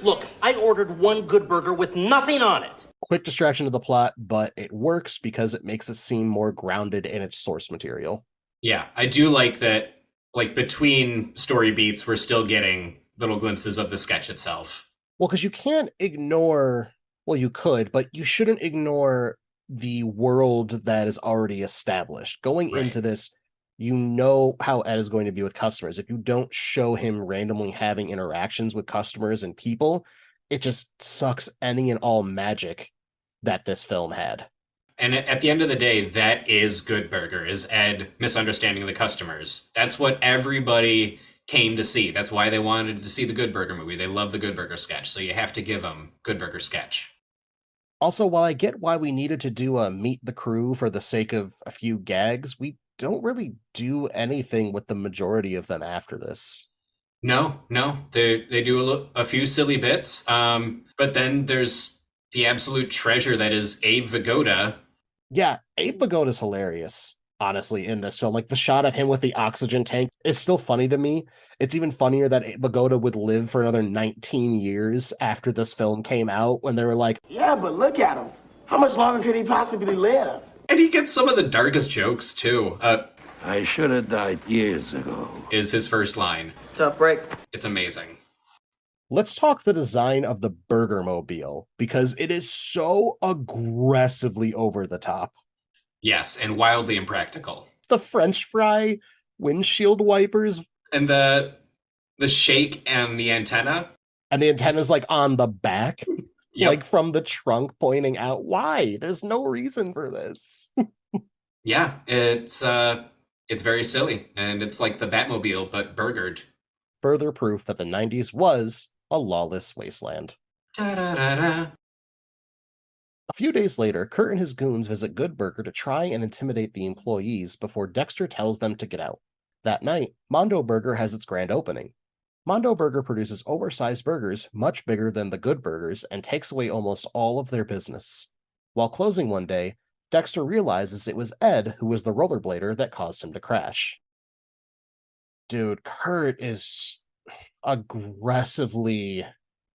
Look, I ordered one Good Burger with nothing on it. Quick distraction to the plot, but it works because it makes it seem more grounded in its source material. Yeah, I do like that, like between story beats, we're still getting little glimpses of the sketch itself. Well, because you can't ignore, well, you could, but you shouldn't ignore the world that is already established. Going into this, you know how Ed is going to be with customers. If you don't show him randomly having interactions with customers and people, it just sucks any and all magic that this film had. And at the end of the day, that is Good Burger, is Ed misunderstanding the customers. That's what everybody came to see. That's why they wanted to see the Good Burger movie. They love the Good Burger sketch, so you have to give them Good Burger sketch. Also, while I get why we needed to do a meet the crew for the sake of a few gags, we don't really do anything with the majority of them after this. No, they do a few silly bits, but then there's the absolute treasure that is Abe Vigoda. Yeah, Abe Vigoda's hilarious, honestly, in this film. Like, the shot of him with the oxygen tank is still funny to me. It's even funnier that Abe Vigoda would live for another 19 years after this film came out, when they were like, Yeah, but look at him. How much longer could he possibly live? And he gets some of the darkest jokes, too. I should have died years ago. Is his first line. Tough break. It's amazing. let's talk the design of the Burger Mobile, because it is so aggressively over the top. Yes, and wildly impractical. The French fry windshield wipers. And the shake and the antenna. And the antenna's like on the back, Yep. like from the trunk pointing out. Why? There's no reason for this. Yeah, it's very silly, and it's like the Batmobile, but burgered. Further proof that the 90s was a lawless wasteland. Da-da-da-da. A few days later, Kurt and his goons visit Good Burger to try and intimidate the employees before Dexter tells them to get out. That night, Mondo Burger has its grand opening. Mondo Burger produces oversized burgers much bigger than the Good Burgers and takes away almost all of their business. While closing one day, Dexter realizes it was Ed who was the rollerblader that caused him to crash. Dude, Kurt is aggressively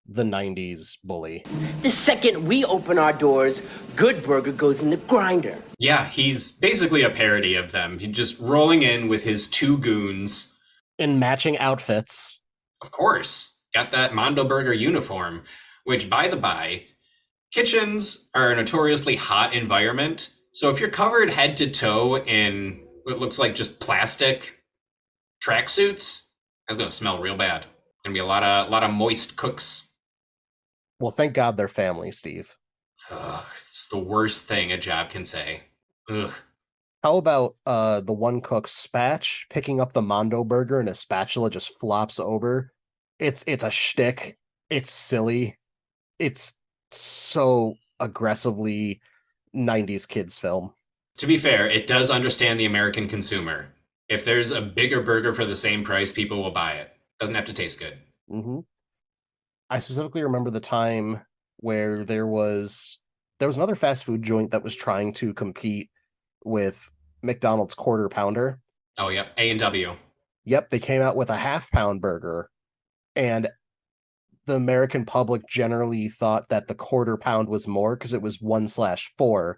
the 90s bully. The second we open our doors, Good Burger goes in the grinder. Yeah, he's basically a parody of them. He's just rolling in with his two goons. In matching outfits. Of course, got that Mondo Burger uniform, which, by the by, kitchens are a notoriously hot environment. So if you're covered head to toe in what looks like just plastic tracksuits, that's gonna smell real bad. Gonna be a lot of moist cooks. Well, thank God they're family, Steve. Ugh, it's the worst thing a job can say. Ugh. How about the one cook Spatch picking up the Mondo Burger and a spatula just flops over? It's a shtick. It's silly. It's so aggressively 90s kids film. To be fair, it does understand the American consumer. If there's a bigger burger for the same price, people will buy it. Doesn't have to taste good. Mm-hmm. I specifically remember the time where there was another fast food joint that was trying to compete with McDonald's Quarter Pounder. Oh, yep. A&W. Yep, they came out with a half-pound burger, and the American public generally thought that the quarter pound was more because it was 1/4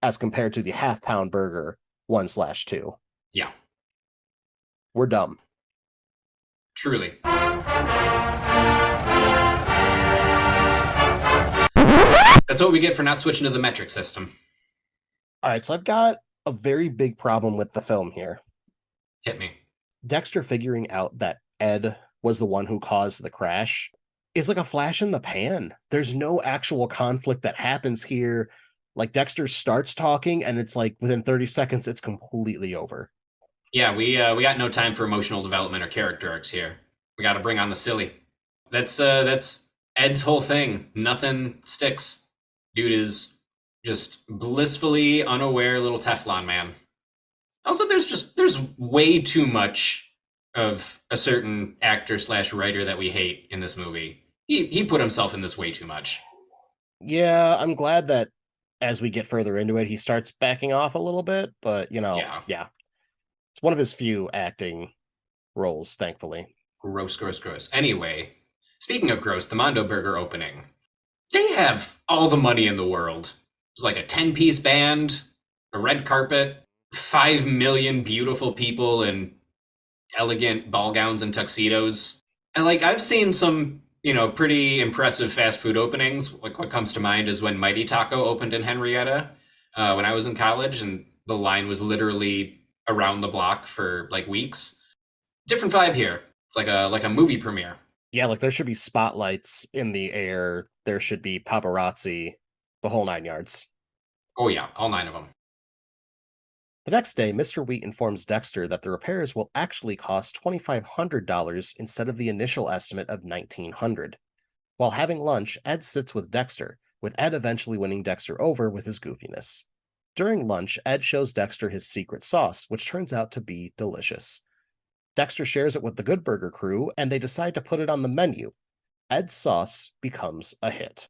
as compared to the half-pound burger 1/2. Yeah. We're dumb. Truly. That's what we get for not switching to the metric system. All right, so I've got a very big problem with the film here. Hit me. Dexter figuring out that Ed was the one who caused the crash is like a flash in the pan. There's no actual conflict that happens here. Like, Dexter starts talking and it's like within 30 seconds, it's completely over. Yeah, we got no time for emotional development or character arcs here. We got to bring on the silly. That's Ed's whole thing. Nothing sticks. Dude is just blissfully unaware little Teflon man. Also, there's way too much of a certain actor / writer that we hate in this movie. He put himself in this way too much. Yeah, I'm glad that as we get further into it, he starts backing off a little bit, but yeah. It's one of his few acting roles, thankfully. Gross. Anyway, speaking of gross, the Mondo Burger opening. They have all the money in the world. It's like a 10-piece band, a red carpet, 5 million beautiful people in elegant ball gowns and tuxedos. And like, I've seen some, pretty impressive fast food openings. Like, what comes to mind is when Mighty Taco opened in Henrietta when I was in college, and the line was literally around the block for like weeks. Different vibe here. It's like a movie premiere. Yeah, like there should be spotlights in the air. There should be paparazzi, the whole 9 yards. Oh yeah, all 9 of them. The next day, Mr. Wheat informs Dexter that the repairs will actually cost $2,500 instead of the initial estimate of $1,900. While having lunch, Ed sits with Dexter, with Ed eventually winning Dexter over with his goofiness. During lunch, Ed shows Dexter his secret sauce, which turns out to be delicious. Dexter shares it with the Good Burger crew, and they decide to put it on the menu. Ed's sauce becomes a hit.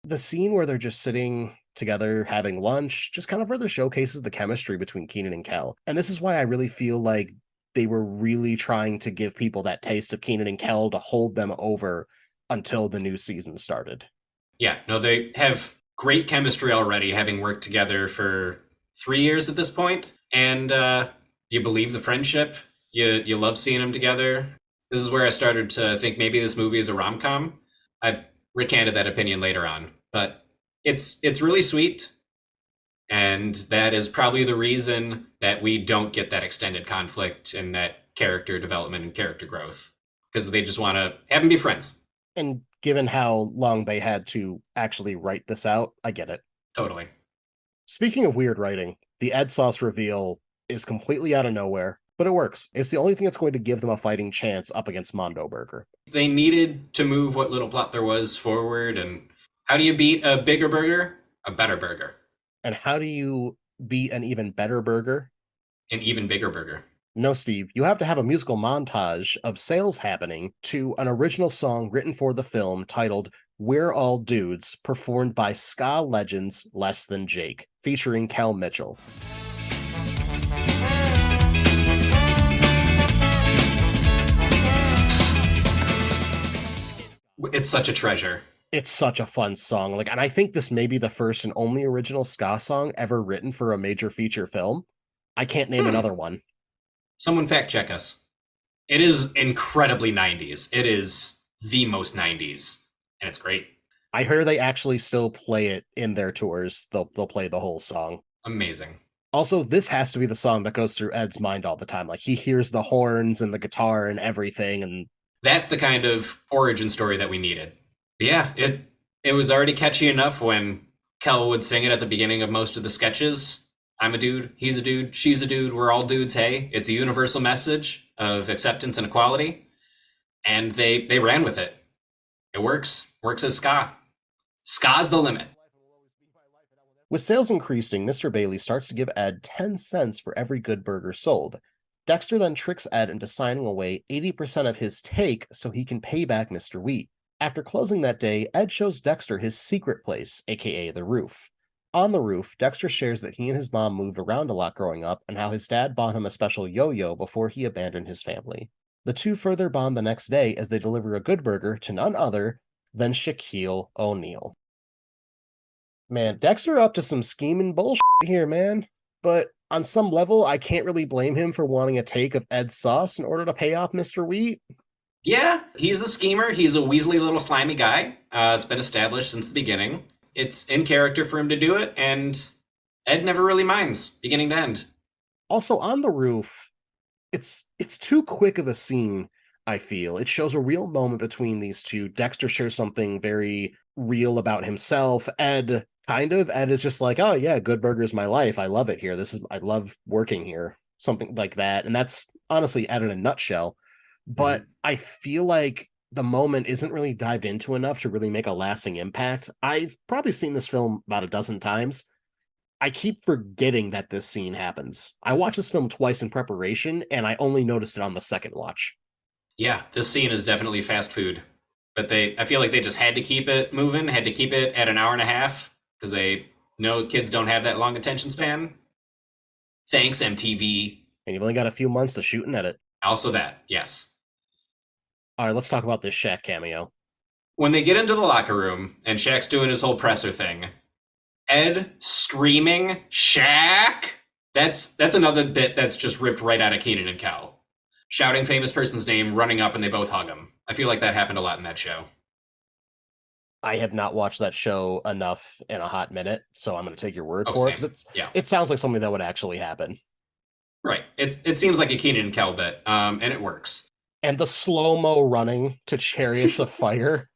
The scene where they're just sitting together having lunch just kind of further showcases the chemistry between Kenan and Kel. And this is why I really feel like they were really trying to give people that taste of Kenan and Kel to hold them over until the new season started. Yeah, no, they have great chemistry already, having worked together for 3 years at this point. And you believe the friendship. You love seeing them together. This is where I started to think maybe this movie is a rom-com. I recanted that opinion later on, but it's really sweet. And that is probably the reason that we don't get that extended conflict and that character development and character growth, because they just want to have them be friends. And given how long they had to actually write this out, I get it. Totally. Speaking of weird writing, the Ed Sauce reveal is completely out of nowhere, but it works. It's the only thing that's going to give them a fighting chance up against Mondo Burger. They needed to move what little plot there was forward, and how do you beat a bigger burger? A better burger. And how do you beat an even better burger? An even bigger burger. No, Steve, you have to have a musical montage of sales happening to an original song written for the film titled We're All Dudes, performed by ska legends Less Than Jake, featuring Kel Mitchell. It's such a treasure. It's such a fun song. And I think this may be the first and only original ska song ever written for a major feature film. I can't name another one. Someone fact check us. It is incredibly 90s. It is the most 90s, and it's great. I hear they actually still play it in their tours. They'll play the whole song. Amazing. Also, this has to be the song that goes through Ed's mind all the time. Like, he hears the horns and the guitar and everything, and that's the kind of origin story that we needed. But yeah, it was already catchy enough when Kel would sing it at the beginning of most of the sketches. I'm a dude, he's a dude, she's a dude, we're all dudes, hey. It's a universal message of acceptance and equality. And they ran with it. It works as ska. Ska's the limit. With sales increasing, Mr. Bailey starts to give Ed 10 cents for every good burger sold. Dexter then tricks Ed into signing away 80% of his take so he can pay back Mr. Wheat. After closing that day, Ed shows Dexter his secret place, aka the roof. On the roof, Dexter shares that he and his mom moved around a lot growing up and how his dad bought him a special yo-yo before he abandoned his family. The two further bond the next day as they deliver a good burger to none other than Shaquille O'Neal. Man, Dexter up to some scheming bullshit here, man. But on some level, I can't really blame him for wanting a take of Ed's sauce in order to pay off Mr. Wheat. Yeah, he's a schemer. He's a weaselly little slimy guy. It's been established since the beginning. It's in character for him to do it, and Ed never really minds, beginning to end. Also, on the roof, it's too quick of a scene, I feel. It shows a real moment between these two. Dexter shares something very real about himself. Ed is just like, oh yeah, Good Burger is my life. I love it here. I love working here. Something like that. And that's honestly Ed in a nutshell. But I feel like the moment isn't really dived into enough to really make a lasting impact. I've probably seen this film about a dozen times. I keep forgetting that this scene happens. I watched this film twice in preparation, and I only noticed it on the second watch. Yeah, this scene is definitely fast food. But I feel like they just had to keep it moving, had to keep it at an hour and a half, because they know kids don't have that long attention span. Thanks, MTV. And you've only got a few months to shoot and edit. Also that, yes. All right, let's talk about this Shaq cameo. When they get into the locker room and Shaq's doing his whole presser thing, Ed screaming, Shaq! That's another bit that's just ripped right out of Kenan and Kel. Shouting famous person's name, running up, and they both hug him. I feel like that happened a lot in that show. I have not watched that show enough in a hot minute, so I'm going to take your word for it, because it sounds like something that would actually happen. Right. It seems like a Kenan and Kel bit, and it works. And the slow-mo running to Chariots of Fire.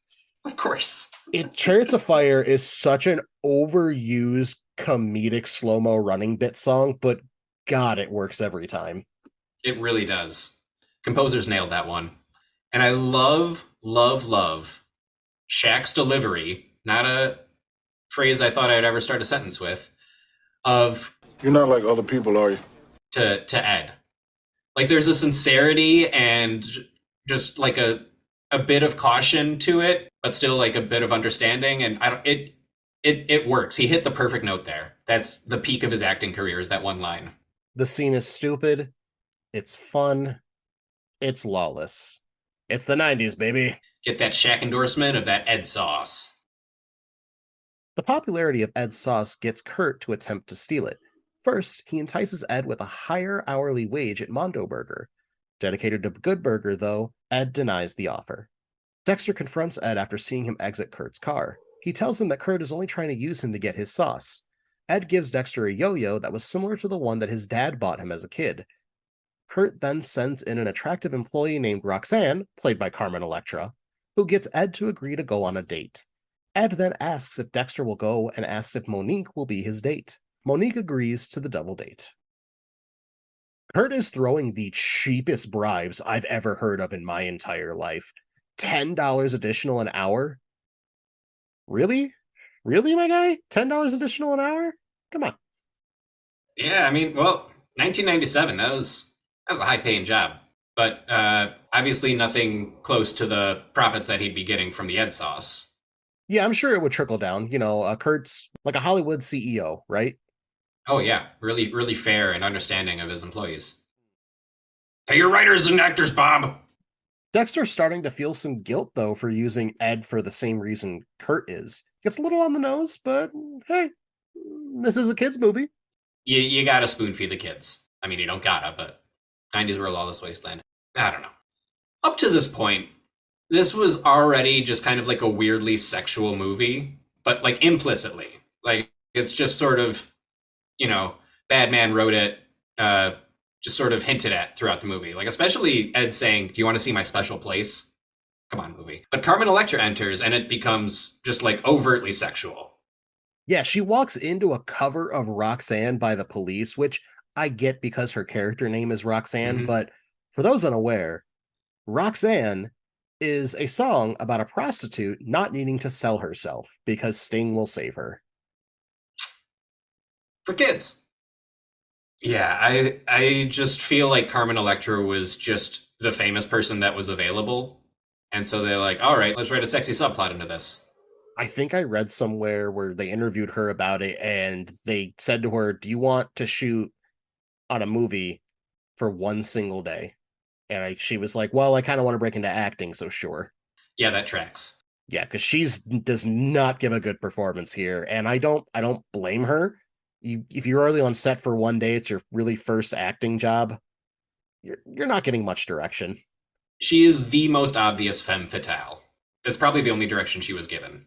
Of course. Chariots of Fire is such an overused comedic slow-mo running bit song, but God, it works every time. It really does. Composers nailed that one. And I love, love, love Shaq's delivery, not a phrase I thought I'd ever start a sentence with, of "You're not like other people, are you?" to Ed. Like there's a sincerity and just like a bit of caution to it, but still like a bit of understanding. And it works. He hit the perfect note there. That's the peak of his acting career, is that one line. The scene is stupid. It's fun. It's lawless. It's the 90s, baby. Get that Shaq endorsement of that Ed sauce. The popularity of Ed's sauce gets Kurt to attempt to steal it. First, he entices Ed with a higher hourly wage at Mondo Burger. Dedicated to Good Burger, though, Ed denies the offer. Dexter confronts Ed after seeing him exit Kurt's car. He tells him that Kurt is only trying to use him to get his sauce. Ed gives Dexter a yo-yo that was similar to the one that his dad bought him as a kid. Kurt then sends in an attractive employee named Roxanne, played by Carmen Electra, who gets Ed to agree to go on a date. Ed then asks if Dexter will go and asks if Monique will be his date. Monique agrees to the double date. Kurt is throwing the cheapest bribes I've ever heard of in my entire life. $10 additional an hour? Really? Really, my guy? $10 additional an hour? Come on. Yeah, I mean, well, 1997, that was a high-paying job. But obviously nothing close to the profits that he'd be getting from the Ed sauce. Yeah, I'm sure it would trickle down. Kurt's like a Hollywood CEO, right? Oh, yeah. Really, really fair and understanding of his employees. Pay your writers and actors, Bob! Dexter's starting to feel some guilt, though, for using Ed for the same reason Kurt is. It's a little on the nose, but hey, this is a kid's movie. You gotta spoon feed the kids. I mean, you don't gotta, but 90s were a lawless wasteland. I don't know. Up to this point, this was already just kind of like a weirdly sexual movie, but like implicitly. Like, it's just sort of, Bad Man wrote it, just sort of hinted at throughout the movie. Like, especially Ed saying, "Do you want to see my special place?" Come on, movie. But Carmen Electra enters and it becomes just like overtly sexual. Yeah, she walks into a cover of Roxanne by the Police, which I get because her character name is Roxanne, but for those unaware, Roxanne is a song about a prostitute not needing to sell herself because Sting will save her. For kids. Yeah, I just feel like Carmen Electra was just the famous person that was available. And so they're like, all right, let's write a sexy subplot into this. I think I read somewhere where they interviewed her about it and they said to her, "Do you want to shoot on a movie for one single day?" And she was like, "Well, I kind of want to break into acting, so sure." Yeah, that tracks. Yeah, because does not give a good performance here, and I don't blame her. If you're early on set for one day, it's your really first acting job, you're not getting much direction. She is the most obvious femme fatale. That's probably the only direction she was given.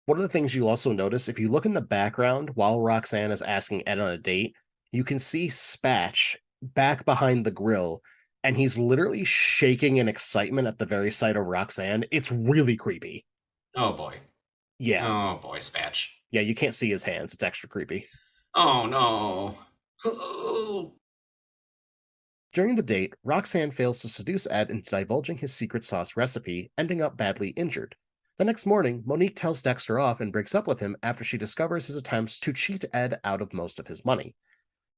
One of the things you'll also notice, if you look in the background while Roxanne is asking Ed on a date, you can see Spatch back behind the grill, and he's literally shaking in excitement at the very sight of Roxanne. It's really creepy. Oh, boy. Yeah. Oh, boy, Spatch. Yeah, you can't see his hands. It's extra creepy. Oh, no. During the date, Roxanne fails to seduce Ed into divulging his secret sauce recipe, ending up badly injured. The next morning, Monique tells Dexter off and breaks up with him after she discovers his attempts to cheat Ed out of most of his money.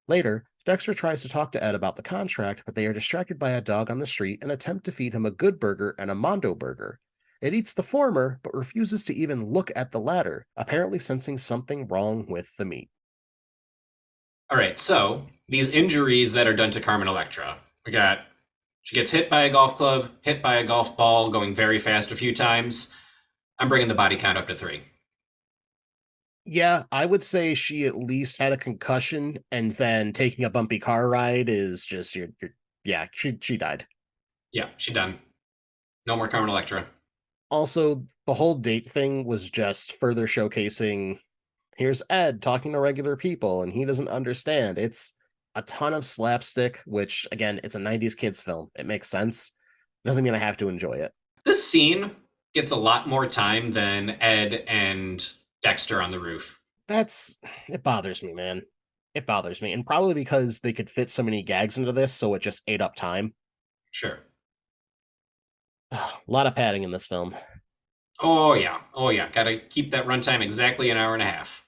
Later, Dexter tries to talk to Ed about the contract, but they are distracted by a dog on the street and attempt to feed him a Good Burger and a Mondo Burger. It eats the former, but refuses to even look at the latter, apparently sensing something wrong with the meat. All right, so these injuries that are done to Carmen Electra. She gets hit by a golf club, hit by a golf ball, going very fast a few times. I'm bringing the body count up to 3. Yeah, I would say she at least had a concussion, and then taking a bumpy car ride is just yeah, she died. Yeah, she done. No more Carmen Electra. Also, the whole date thing was just further showcasing, here's Ed talking to regular people, and he doesn't understand. It's a ton of slapstick, which again, it's a 90s kids film. It makes sense. Doesn't mean I have to enjoy it. This scene gets a lot more time than Ed and Dexter on the roof. It bothers me, man. It bothers me. And probably because they could fit so many gags into this, so it just ate up time. Sure. A lot of padding in this film. Oh, yeah. Oh, yeah. Gotta keep that runtime exactly an hour and a half.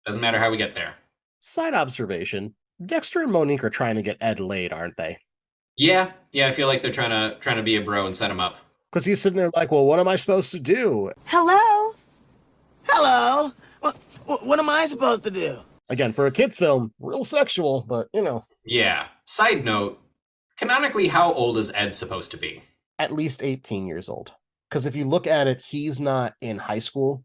Doesn't matter how we get there. Side observation, Dexter and Monique are trying to get Ed laid, aren't they? Yeah. Yeah, I feel like they're trying to be a bro and set him up. Because he's sitting there like, well, what am I supposed to do? Hello? Hello? What am I supposed to do? Again, for a kid's film, real sexual, but, Yeah. Side note, canonically, how old is Ed supposed to be? at least 18 years old. Because if you look at it, he's not in high school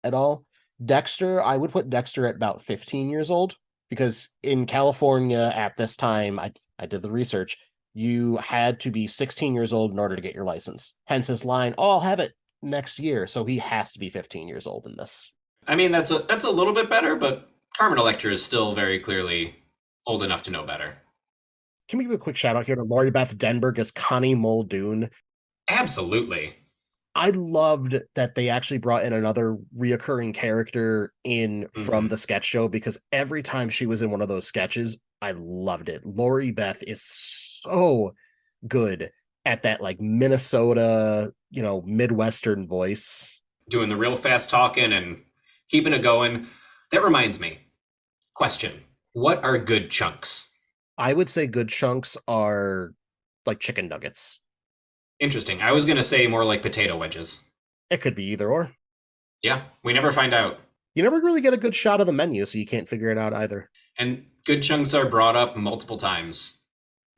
at all. Dexter, I would put Dexter at about 15 years old, because in California at this time, I did the research, you had to be 16 years old in order to get your license. Hence his line, oh, I'll have it next year. So he has to be 15 years old in this. I mean, that's a little bit better, but Carmen Electra is still very clearly old enough to know better. Can we give a quick shout out here to Laurie Beth Denberg as Connie Muldoon? Absolutely. I loved that they actually brought in another reoccurring character in from the sketch show, because every time she was in one of those sketches, I loved it. Laurie Beth is so good at that like Minnesota, Midwestern voice. Doing the real fast talking and keeping it going. That reminds me. Question. What are good chunks? I would say good chunks are like chicken nuggets. Interesting. I was going to say more like potato wedges. It could be either or. Yeah, we never find out. You never really get a good shot of the menu, so you can't figure it out either. And good chunks are brought up multiple times.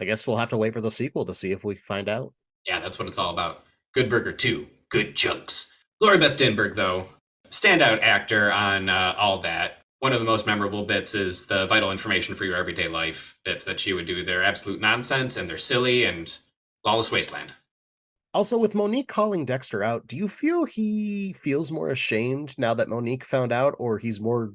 I guess we'll have to wait for the sequel to see if we find out. Yeah, that's what it's all about. Good Burger 2. Good chunks. Laurie Beth Denberg, though, standout actor on all that. One of the most memorable bits is the vital information for your everyday life bits that she would do. They're absolute nonsense, and they're silly, and lawless wasteland. Also, with Monique calling Dexter out, do you feel he feels more ashamed now that Monique found out, or he's more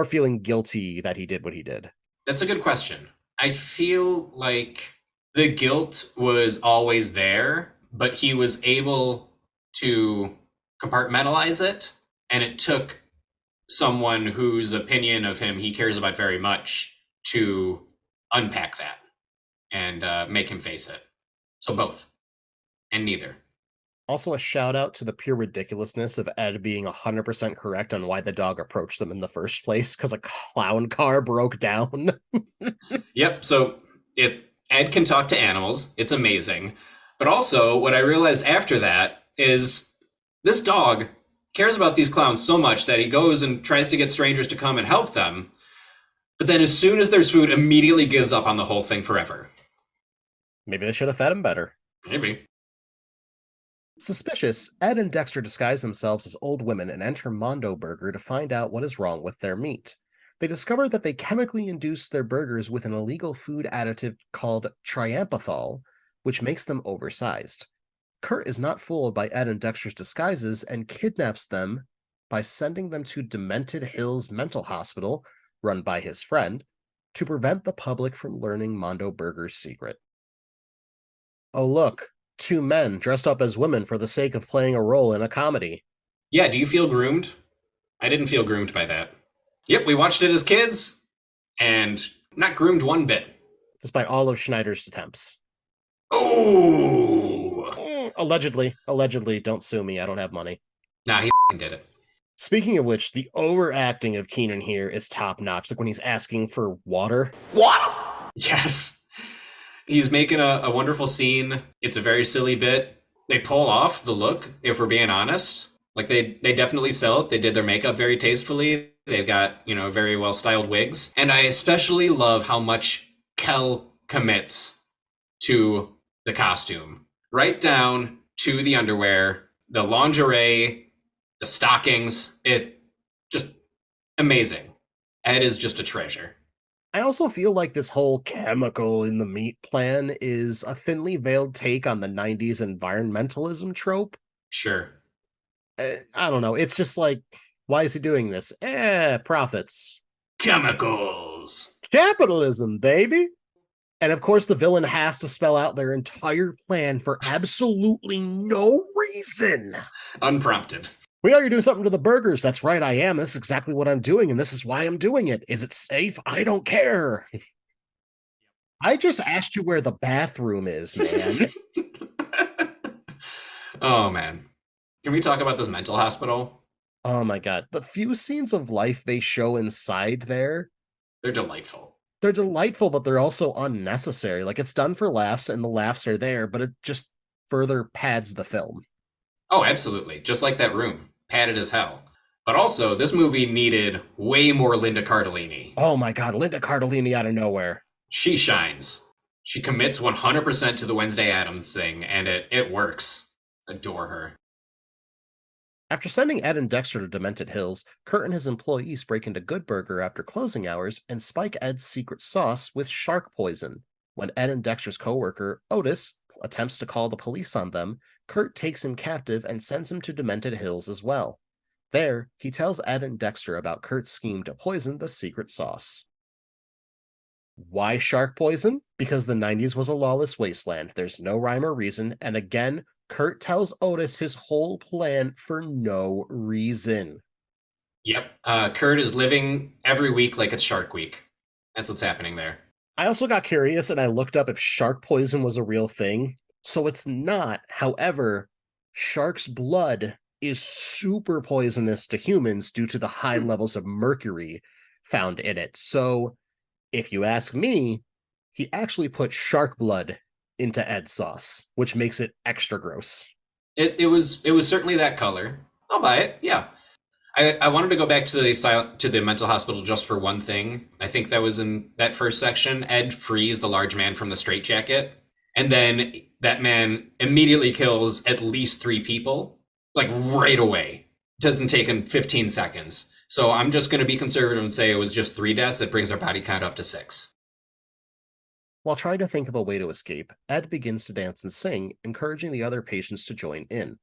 feeling guilty that he did what he did? That's a good question. I feel like the guilt was always there, but he was able to compartmentalize it, and it took someone whose opinion of him he cares about very much to unpack that and make him face it. So both. And neither. Also, a shout out to the pure ridiculousness of Ed being 100% correct on why the dog approached them in the first place, because a clown car broke down. Yep, so Ed can talk to animals. It's amazing. But also, what I realized after that is this dog cares about these clowns so much that he goes and tries to get strangers to come and help them. But then as soon as there's food, immediately gives up on the whole thing forever. Maybe they should have fed him better. Maybe. Suspicious, Ed and Dexter disguise themselves as old women and enter Mondo Burger to find out what is wrong with their meat. They discover that they chemically induce their burgers with an illegal food additive called triamphethol, which makes them oversized. Kurt is not fooled by Ed and Dexter's disguises and kidnaps them by sending them to Demented Hills Mental Hospital, run by his friend, to prevent the public from learning Mondo Burger's secret. Oh look, two men dressed up as women for the sake of playing a role in a comedy. Yeah, do you feel groomed? I didn't feel groomed by that. Yep, we watched it as kids, and not groomed one bit. Despite all of Schneider's attempts. Oh! Allegedly, don't sue me, I don't have money. Nah, he did it. Speaking of which, the overacting of Kenan here is top notch. Like when he's asking for water. Water? Yes. He's making a wonderful scene. It's a very silly bit. They pull off the look, if we're being honest. Like they definitely sell it. They did their makeup very tastefully. They've got, very well-styled wigs. And I especially love how much Kel commits to the costume. Right down to the underwear, the lingerie, the stockings. It just amazing. Ed is just a treasure. I also feel like this whole chemical in the meat plan is a thinly veiled take on the 90s environmentalism trope. Sure. I don't know. It's just like, why is he doing this? Profits. Chemicals. Capitalism, baby. And of course, the villain has to spell out their entire plan for absolutely no reason. Unprompted. We know you're doing something to the burgers. That's right, I am. This is exactly what I'm doing, and this is why I'm doing it. Is it safe? I don't care. I just asked you where the bathroom is, man. Oh, man. Can we talk about this mental hospital? Oh my god. The few scenes of life they show inside there, They're delightful. they're delightful, but they're also unnecessary. Like, it's done for laughs, and the laughs are there, but it just further pads the film. Oh, absolutely. Just like that room. Padded as hell. But also, this movie needed way more Linda Cardellini. Oh my god, Linda Cardellini out of nowhere. She shines. She commits 100% to the Wednesday Addams thing, and it works. Adore her. After sending Ed and Dexter to Demented Hills, Kurt and his employees break into Good Burger after closing hours and spike Ed's secret sauce with shark poison. When Ed and Dexter's coworker, Otis, attempts to call the police on them, Kurt takes him captive and sends him to Demented Hills as well. There, he tells Ed and Dexter about Kurt's scheme to poison the secret sauce. Why shark poison? Because the 90s was a lawless wasteland. There's no rhyme or reason, and again, Kurt tells Otis his whole plan for no reason. Yep. Kurt is living every week like it's Shark Week. That's what's happening there. I also got curious and I looked up if shark poison was a real thing. So it's not. However, shark's blood is super poisonous to humans due to the high levels of mercury found in it. So if you ask me, he actually put shark blood into Ed's sauce, which makes it extra gross. It was certainly that color. I'll buy it. Yeah. I wanted to go back to the mental hospital just for one thing. I think that was in that first section. Ed frees the large man from the straitjacket, and then that man immediately kills at least 3 people, like right away. Doesn't take him 15 seconds. So I'm just going to be conservative and say it was just 3 deaths. That brings our body count up to 6. While trying to think of a way to escape, Ed begins to dance and sing, encouraging the other patients to join in.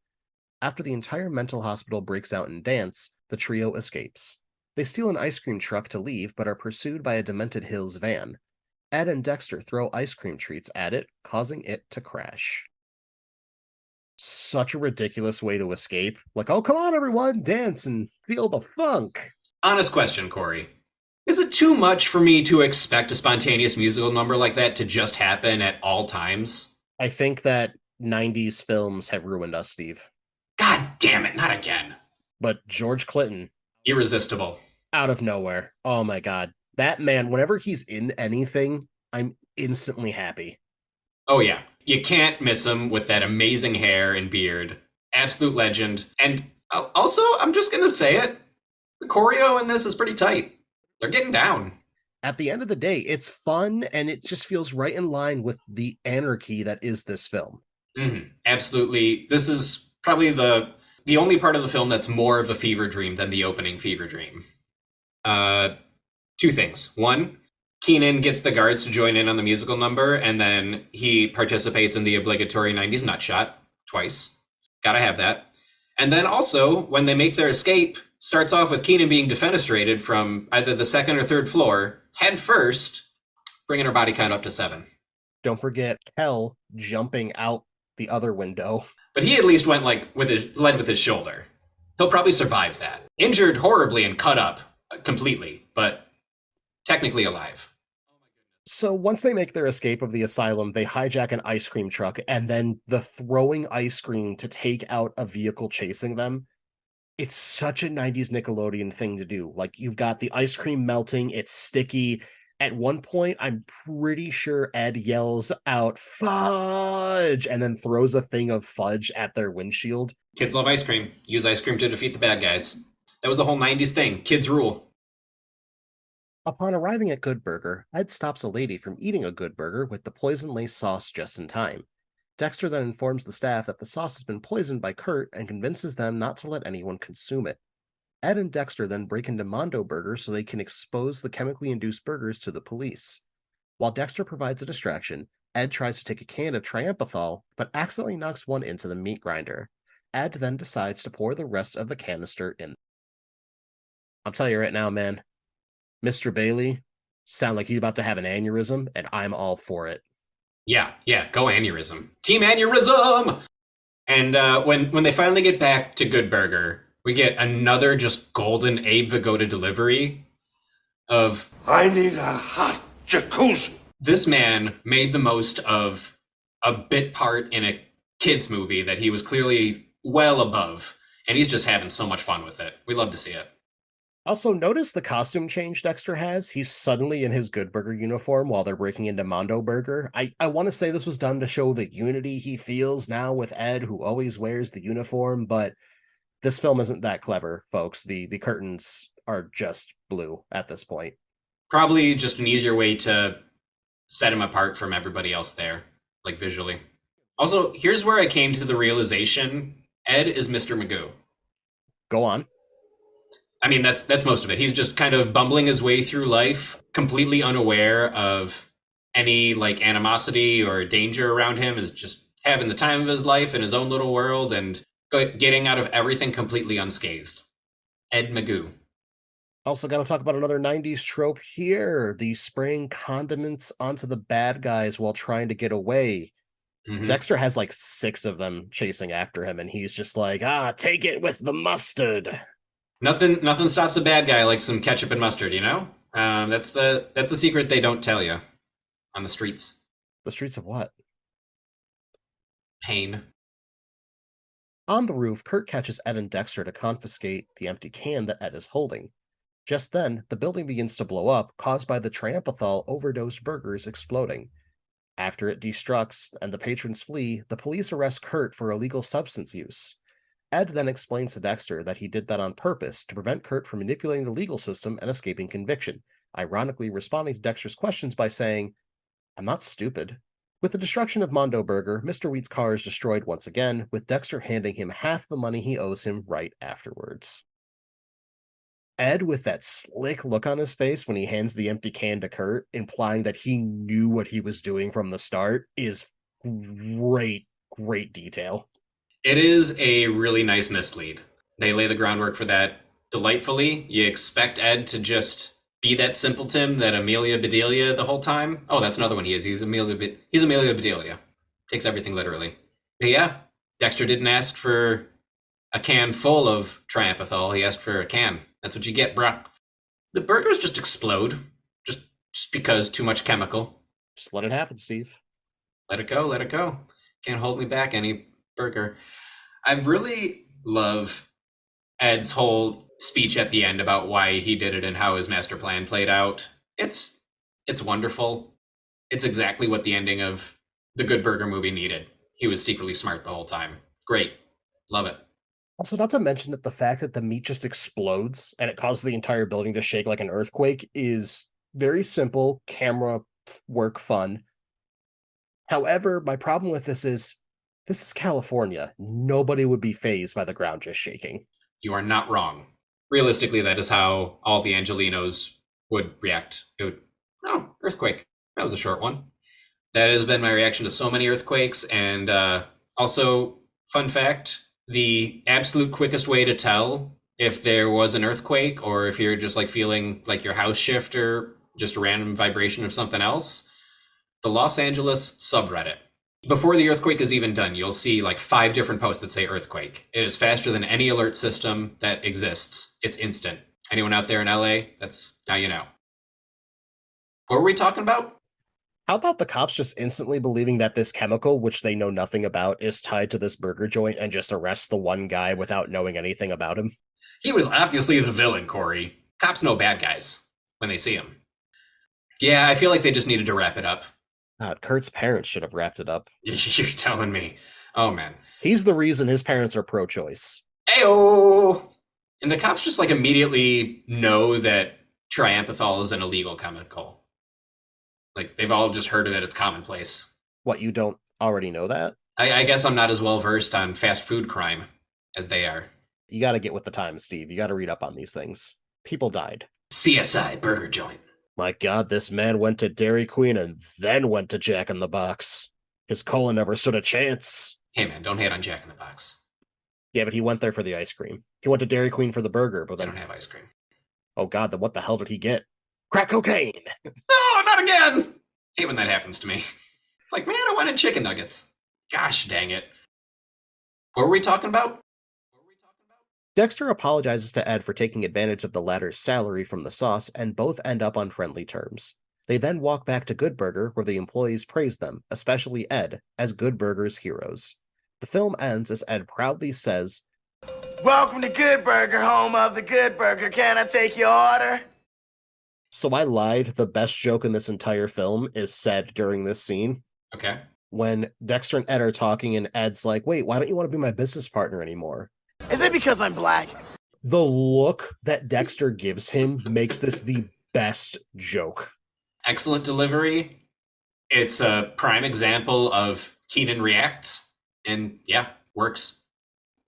After the entire mental hospital breaks out in dance, the trio escapes. They steal an ice cream truck to leave, but are pursued by a Demented Hills van. Ed and Dexter throw ice cream treats at it, causing it to crash. Such a ridiculous way to escape. Like, oh, come on, everyone, dance and feel the funk. Honest question, Corey. Is it too much for me to expect a spontaneous musical number like that to just happen at all times? I think that 90s films have ruined us, Steve. God damn it, not again. But George Clinton, Irresistible. out of nowhere. Oh my god. That man, whenever he's in anything, I'm instantly happy. Oh yeah. You can't miss him with that amazing hair and beard. Absolute legend. And also, I'm just going to say it, the choreo in this is pretty tight. They're getting down. At the end of the day, it's fun and it just feels right in line with the anarchy that is this film. Mm-hmm. Absolutely. This is probably the only part of the film that's more of a fever dream than the opening fever dream. 2 things. 1, Kenan gets the guards to join in on the musical number, and then he participates in the obligatory 90s nutshot twice. Gotta have that. And then also, when they make their escape, starts off with Kenan being defenestrated from either the 2nd or 3rd floor, head first, bringing her body count up to 7. Don't forget Kel jumping out the other window. But he at least went led with his shoulder. He'll probably survive that. Injured horribly and cut up completely, but technically alive. So once they make their escape of the asylum, they hijack an ice cream truck, and then the throwing ice cream to take out a vehicle chasing them. It's such a 90s Nickelodeon thing to do. Like, you've got the ice cream melting, it's sticky. At one point, I'm pretty sure Ed yells out, "Fudge!" and then throws a thing of fudge at their windshield. Kids love ice cream. Use ice cream to defeat the bad guys. That was the whole 90s thing. Kids rule. Upon arriving at Good Burger, Ed stops a lady from eating a Good Burger with the poison-laced sauce just in time. Dexter then informs the staff that the sauce has been poisoned by Kurt and convinces them not to let anyone consume it. Ed and Dexter then break into Mondo Burger so they can expose the chemically induced burgers to the police. While Dexter provides a distraction, Ed tries to take a can of triamphethol, but accidentally knocks one into the meat grinder. Ed then decides to pour the rest of the canister in. I'll tell you right now, man, Mr. Bailey, sound like he's about to have an aneurysm, and I'm all for it. Yeah, go aneurysm. Team aneurysm! And when they finally get back to Good Burger, we get another just golden Abe Vigoda delivery of, I need a hot jacuzzi. this man made the most of a bit part in a kid's movie that he was clearly well above, and he's just having so much fun with it. We love to see it. Also, notice the costume change Dexter has. He's suddenly in his Good Burger uniform while they're breaking into Mondo Burger. I want to say this was done to show the unity he feels now with Ed, who always wears the uniform, but this film isn't that clever, folks. The curtains are just blue at this point. Probably just an easier way to set him apart from everybody else there, like visually. Also, here's where I came to the realization Ed is Mr. Magoo. Go on. I mean, that's most of it. He's just kind of bumbling his way through life, completely unaware of any like animosity or danger around him, is just having the time of his life in his own little world and getting out of everything completely unscathed. Ed Magoo. Also, got to talk about another 90s trope here, the spraying condiments onto the bad guys while trying to get away. Mhm. Dexter has like 6 of them chasing after him, and he's just like, take it with the mustard. Nothing stops a bad guy like some ketchup and mustard, you know? That's the secret they don't tell you on the streets. The streets of what? Pain. On the roof, Kurt catches Ed and Dexter to confiscate the empty can that Ed is holding. Just then, the building begins to blow up, caused by the triamphethol overdosed burgers exploding. After it destructs and the patrons flee, the police arrest Kurt for illegal substance use. Ed then explains to Dexter that he did that on purpose to prevent Kurt from manipulating the legal system and escaping conviction, ironically responding to Dexter's questions by saying, "I'm not stupid." With the destruction of Mondo Burger, Mr. Wheat's car is destroyed once again, with Dexter handing him half the money he owes him right afterwards. Ed, with that slick look on his face when he hands the empty can to Kurt, implying that he knew what he was doing from the start, is great detail. It is a really nice mislead. They lay the groundwork for that delightfully. You expect Ed to just be that simpleton that Amelia Bedelia the whole time. Oh, that's another one he is. He's Amelia Bedelia. Takes everything literally. But yeah, Dexter didn't ask for a can full of triamphethol. He asked for a can. That's what you get, bruh. The burgers just explode. Just because too much chemical. Just let it happen, Steve. Let it go, let it go. Can't hold me back any burger. I really love Ed's whole speech at the end about why he did it and how his master plan played out. It's wonderful. It's exactly what the ending of the Good Burger movie needed. He was secretly smart the whole time. Great. Love it. Also, not to mention that the fact that the meat just explodes and it causes the entire building to shake like an earthquake is very simple camera work fun. However, my problem with this is California. Nobody would be fazed by the ground just shaking. You are not wrong. Realistically, that is how all the Angelinos would react. It would, earthquake. That was a short one. That has been my reaction to so many earthquakes. And also, fun fact, the absolute quickest way to tell if there was an earthquake or if you're just like feeling like your house shift or just a random vibration of something else, the Los Angeles subreddit. Before the earthquake is even done, you'll see like 5 different posts that say earthquake. It is faster than any alert system that exists. It's instant. Anyone out there in LA? That's now you know. What were we talking about? How about the cops just instantly believing that this chemical, which they know nothing about, is tied to this burger joint and just arrest the one guy without knowing anything about him? He was obviously the villain, Corey. Cops know bad guys when they see him. Yeah, I feel like they just needed to wrap it up. God, Kurt's parents should have wrapped it up. You're telling me. Oh, man. He's the reason his parents are pro-choice. Ayo! And the cops just like immediately know that triamphethol is an illegal chemical. Like, they've all just heard of it. It's commonplace. What, you don't already know that? I guess I'm not as well versed on fast food crime as they are. You got to get with the times, Steve. You got to read up on these things. People died. CSI burger joint. My God, this man went to Dairy Queen and then went to Jack in the Box. His colon never stood a chance. Hey, man, don't hate on Jack in the Box. Yeah, but he went there for the ice cream. He went to Dairy Queen for the burger, but They then... don't have ice cream. Oh, God, then what the hell did he get? Crack cocaine. No, not again! Hate when that happens to me. It's like, man, I wanted chicken nuggets. Gosh dang it. What were we talking about? Dexter apologizes to Ed for taking advantage of the latter's salary from the sauce, and both end up on friendly terms. They then walk back to Good Burger, where the employees praise them, especially Ed, as Good Burger's heroes. The film ends as Ed proudly says, Welcome to Good Burger, home of the Good Burger. Can I take your order? So I lied, the best joke in this entire film is said during this scene. Okay. When Dexter and Ed are talking, and Ed's like, wait, why don't you want to be my business partner anymore? Is it because I'm black? The look that Dexter gives him makes this the best joke. Excellent delivery. It's a prime example of Kenan reacts, and yeah, works.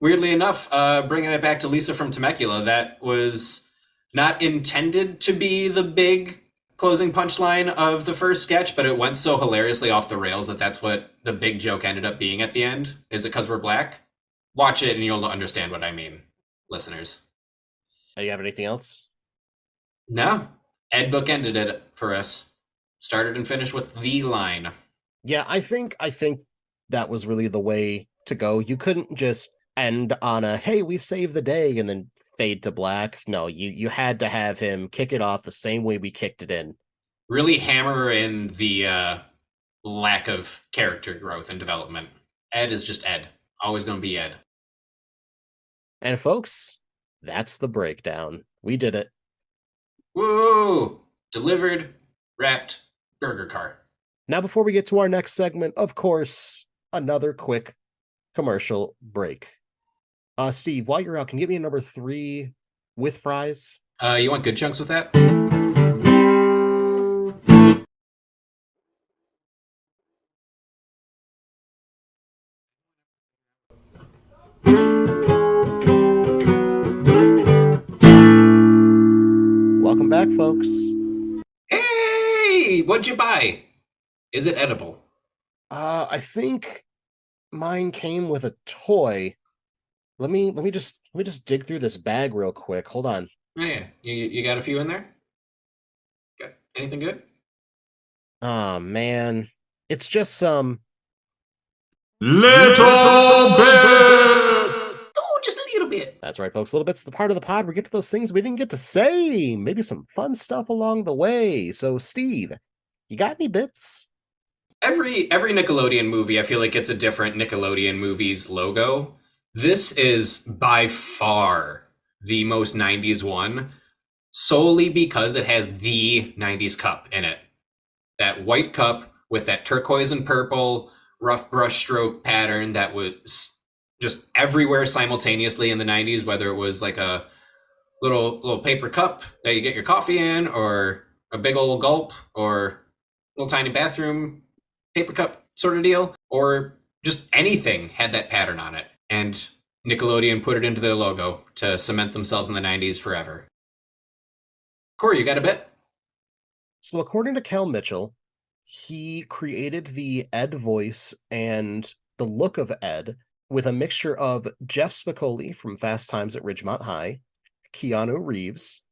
Weirdly enough, bringing it back to Lisa from Temecula, that was not intended to be the big closing punchline of the first sketch, but it went so hilariously off the rails that that's what the big joke ended up being at the end. Is it because we're black? Watch it and you'll understand what I mean, listeners. Do you have anything else? No. Ed bookended it for us. Started and finished with the line. Yeah, I think that was really the way to go. You couldn't just end on a, hey, we saved the day, and then fade to black. No, you had to have him kick it off the same way we kicked it in. Really hammer in the lack of character growth and development. Ed is just Ed. Always going to be Ed. And folks, that's the breakdown. We did it. Woo! Delivered, wrapped, burger cart. Now, before we get to our next segment, of course, another quick commercial break. Steve, while you're out, can you give me a number 3 with fries? You want good chunks with that? Welcome back, folks. Hey! What'd you buy? Is it edible? I think mine came with a toy. Let me just dig through this bag real quick. Hold on. Oh, yeah. You got a few in there? Got anything good? Oh man. It's just some Little bits! Oh, just a little bit. That's right, folks. Little bit's the part of the pod where we get to those things we didn't get to say. Maybe some fun stuff along the way. So, Steve, you got any bits? Every Nickelodeon movie, I feel like it's a different Nickelodeon movie's logo. This is by far the most 90s one, solely because it has the 90s cup in it. That white cup with that turquoise and purple rough brush stroke pattern that was just everywhere simultaneously in the 90s, whether it was like a little paper cup that you get your coffee in, or a big old gulp, or a little tiny bathroom paper cup sort of deal, or just anything had that pattern on it. And Nickelodeon put it into their logo to cement themselves in the 90s forever. Corey, you got a bit? So, according to Cal Mitchell, he created the Ed voice and the look of Ed with a mixture of Jeff Spicoli from Fast Times at Ridgemont High, Keanu Reeves,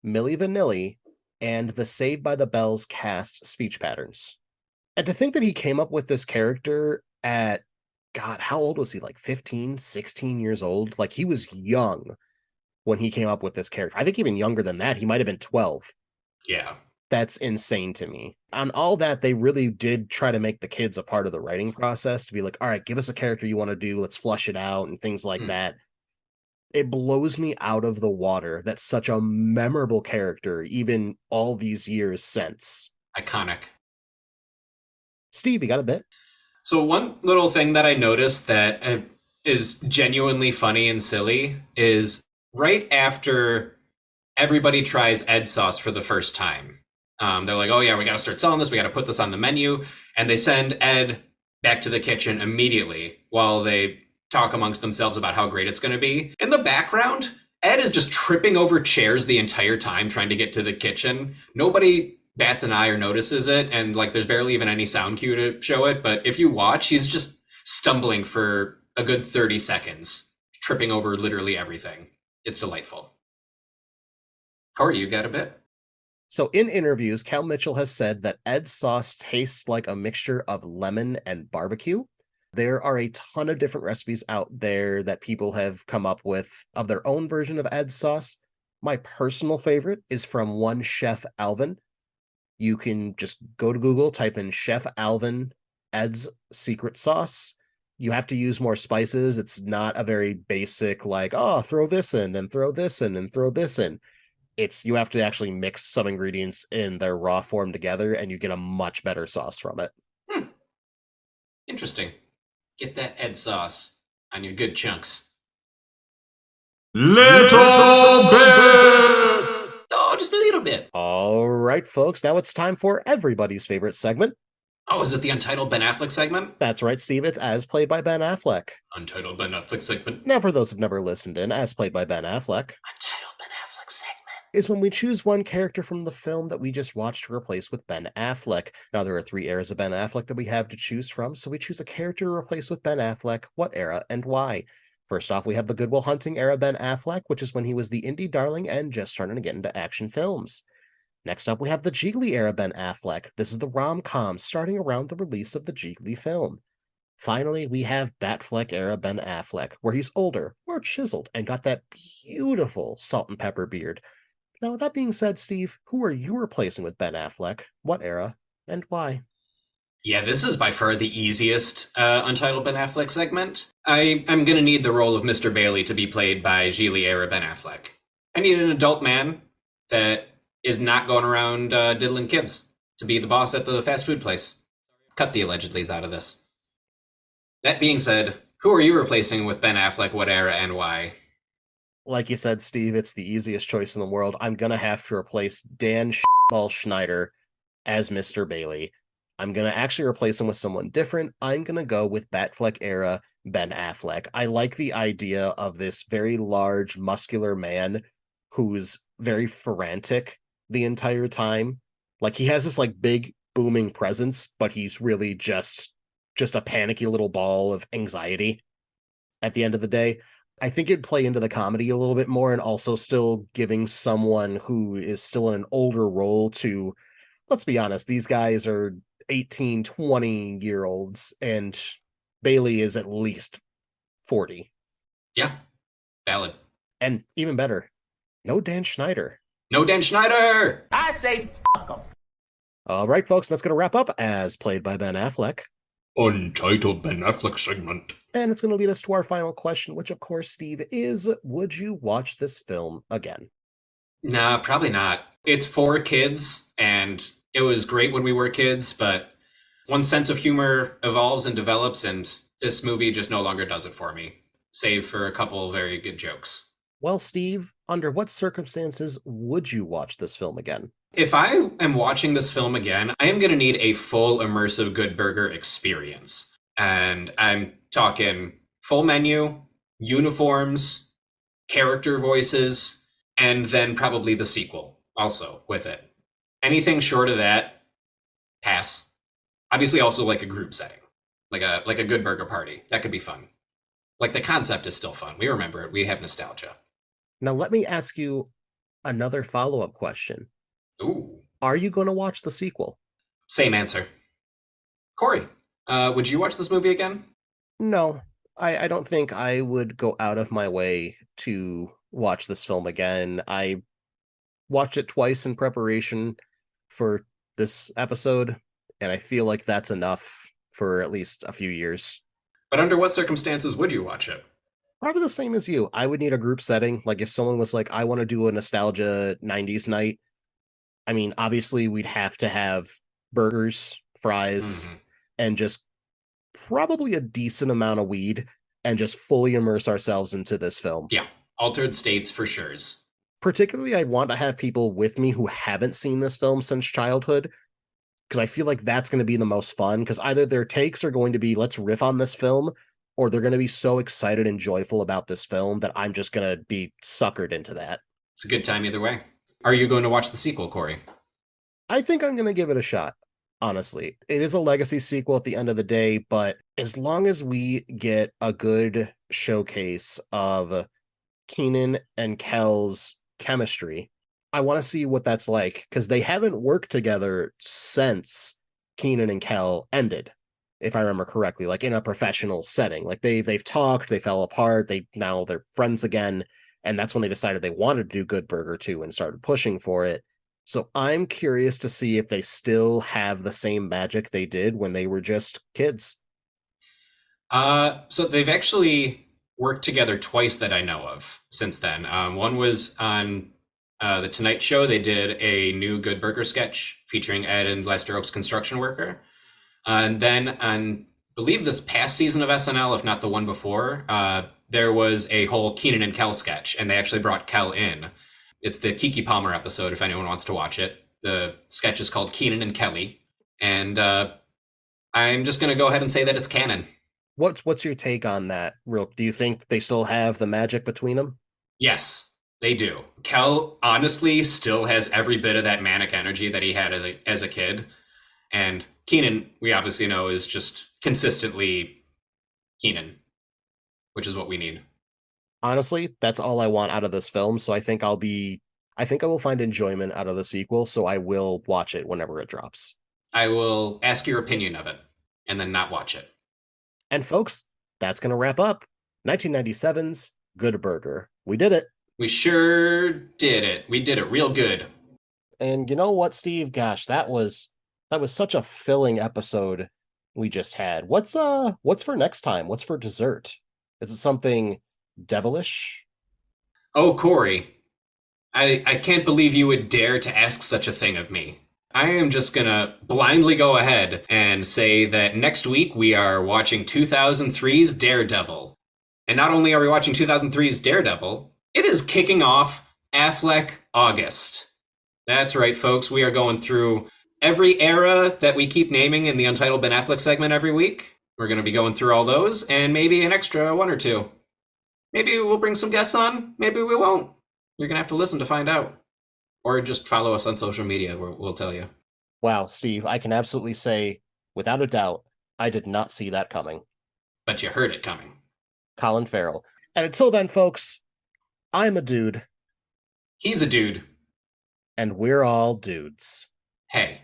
Milli Vanilli, and the Saved by the Bell's cast speech patterns. And to think that he came up with this character at, God, how old was he? Like 15, 16 years old? Like, he was young when he came up with this character. I think even younger than that. He might have been 12. Yeah. That's insane to me. On all that, they really did try to make the kids a part of the writing process, to be like, all right, give us a character you want to do. Let's flush it out and things like that. It blows me out of the water that such a memorable character, even all these years since. Iconic. Steve, you got a bit? So one little thing that I noticed that is genuinely funny and silly is right after everybody tries Ed sauce for the first time. They're like, oh yeah, we got to start selling this. We got to put this on the menu. And they send Ed back to the kitchen immediately while they talk amongst themselves about how great it's going to be. In the background, Ed is just tripping over chairs the entire time trying to get to the kitchen. Nobody bats an eye or notices it, and like there's barely even any sound cue to show it. But if you watch, he's just stumbling for a good 30 seconds, tripping over literally everything. It's delightful. Corey, you got a bit? So in interviews, Cal Mitchell has said that Ed's sauce tastes like a mixture of lemon and barbecue. There are a ton of different recipes out there that people have come up with of their own version of Ed's sauce. My personal favorite is from one Chef Alvin. You can just go to Google, type in Chef Alvin Ed's secret sauce. You have to use more spices. It's not a very basic, like, oh, throw this in, then throw this in, and throw this in. You have to actually mix some ingredients in their raw form together, and you get a much better sauce from it. Interesting. Get that Ed sauce on your good chunks. Little bits! Oh, just a little bit. All right, folks, now it's time for everybody's favorite segment. Oh, is it the Untitled Ben Affleck segment? That's right, Steve. It's As Played by Ben Affleck. Untitled Ben Affleck segment. Now, for those who've never listened in, As Played by Ben Affleck Untitled Ben Affleck segment is when we choose one character from the film that we just watched to replace with Ben Affleck. Now, there are 3 eras of Ben Affleck that we have to choose from, so we choose a character to replace with Ben Affleck, what era, and why. First off, we have the Good Will Hunting era Ben Affleck, which is when he was the indie darling and just starting to get into action films. Next up, we have the Jiggly era Ben Affleck. This is the rom-com starting around the release of the Jiggly film. Finally, we have Batfleck era Ben Affleck, where he's older, more chiseled, and got that beautiful salt and pepper beard. Now, that being said, Steve, who are you replacing with Ben Affleck? What era? And why? Yeah, this is by far the easiest Untitled Ben Affleck segment. I'm going to need the role of Mr. Bailey to be played by Gigli era Ben Affleck. I need an adult man that is not going around diddling kids to be the boss at the fast food place. Cut the allegedlys out of this. That being said, who are you replacing with Ben Affleck, what era, and why? Like you said, Steve, it's the easiest choice in the world. I'm going to have to replace Dan Ball Schneider as Mr. Bailey. I'm going to actually replace him with someone different. I'm going to go with Batfleck era Ben Affleck. I like the idea of this very large, muscular man who's very frantic the entire time. Like, he has this like big booming presence, but he's really just a panicky little ball of anxiety at the end of the day. I think it'd play into the comedy a little bit more, and also still giving someone who is still in an older role to, let's be honest, these guys are 18, 20-year-olds, and Bailey is at least 40. Yeah, valid. And even better, no Dan Schneider. No Dan Schneider! I say fuck 'em. All right, folks, that's going to wrap up As Played by Ben Affleck. Untitled Ben Affleck segment. And it's going to lead us to our final question, which, of course, Steve, is, would you watch this film again? Nah, probably not. It's for kids, and it was great when we were kids, but one's sense of humor evolves and develops, and this movie just no longer does it for me, save for a couple very good jokes. Well, Steve, under what circumstances would you watch this film again? If I am watching this film again, I am going to need a full immersive Good Burger experience. And I'm talking full menu, uniforms, character voices, and then probably the sequel also with it. Anything short of that, pass. Obviously also like a group setting, like a Good Burger party. That could be fun. Like, the concept is still fun. We remember it. We have nostalgia. Now, let me ask you another follow-up question. Ooh. Are you going to watch the sequel? Same answer. Corey, would you watch this movie again? No, I don't think I would go out of my way to watch this film again. I watched it twice in preparation for this episode, and I feel like that's enough for at least a few years. But under what circumstances would you watch it? Probably the same as you. I would need a group setting. Like, if someone was like, I want to do a nostalgia 90s night, I mean, obviously we'd have to have burgers, fries, and just probably a decent amount of weed, and just fully immerse ourselves into this film. Yeah, altered states for sures. Particularly, I'd want to have people with me who haven't seen this film since childhood, because I feel like that's going to be the most fun, because either their takes are going to be, let's riff on this film, or they're going to be so excited and joyful about this film that I'm just going to be suckered into that. It's a good time either way. Are you going to watch the sequel, Corey? I think I'm going to give it a shot, honestly. It is a legacy sequel at the end of the day, but as long as we get a good showcase of Kenan and Kel's chemistry, I want to see what that's like because they haven't worked together since Kenan and Kel ended, if I remember correctly, like in a professional setting. Like they've talked, they fell apart, they're friends again, and that's when they decided they wanted to do Good Burger 2 and started pushing for it. So I'm curious to see if they still have the same magic they did when they were just kids. So they've actually worked together twice that I know of since then. One was on the Tonight Show. They did a new Good Burger sketch featuring Ed and Lester Oaks construction worker. And then on, I believe this past season of SNL, if not the one before, there was a whole Kenan and Kel sketch, and they actually brought Kel in. It's the Kiki Palmer episode, if anyone wants to watch it. The sketch is called Kenan and Kelly, and I'm just going to go ahead and say that it's canon. What's your take on that? Do you think they still have the magic between them? Yes, they do. Kel honestly still has every bit of that manic energy that he had as a kid. And Kenan, we obviously know, is just consistently Kenan, which is what we need. Honestly, that's all I want out of this film. So I think I will find enjoyment out of the sequel. So I will watch it whenever it drops. I will ask your opinion of it and then not watch it. And folks, that's going to wrap up 1997's Good Burger. We did it. We sure did it. We did it real good. And you know what, Steve? Gosh, that was such a filling episode we just had. What's for next time? What's for dessert? Is it something devilish? Oh, Corey, I can't believe you would dare to ask such a thing of me. I am just gonna blindly go ahead and say that next week we are watching 2003's Daredevil. And not only are we watching 2003's Daredevil, it is kicking off Affleck August. That's right, folks. We are going through every era that we keep naming in the Untitled Ben Affleck segment every week. We're going to be going through all those and maybe an extra one or two. Maybe we'll bring some guests on. Maybe we won't. You're going to have to listen to find out. Or just follow us on social media. We'll tell you. Wow, Steve, I can absolutely say, without a doubt, I did not see that coming. But you heard it coming. Colin Farrell. And until then, folks, I'm a dude. He's a dude. And we're all dudes. Hey.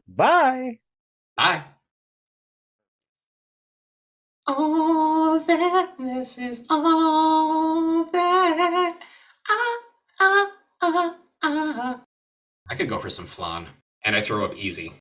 Bye. Bye. All that, this is all that. I could go for some flan, and I throw up easy.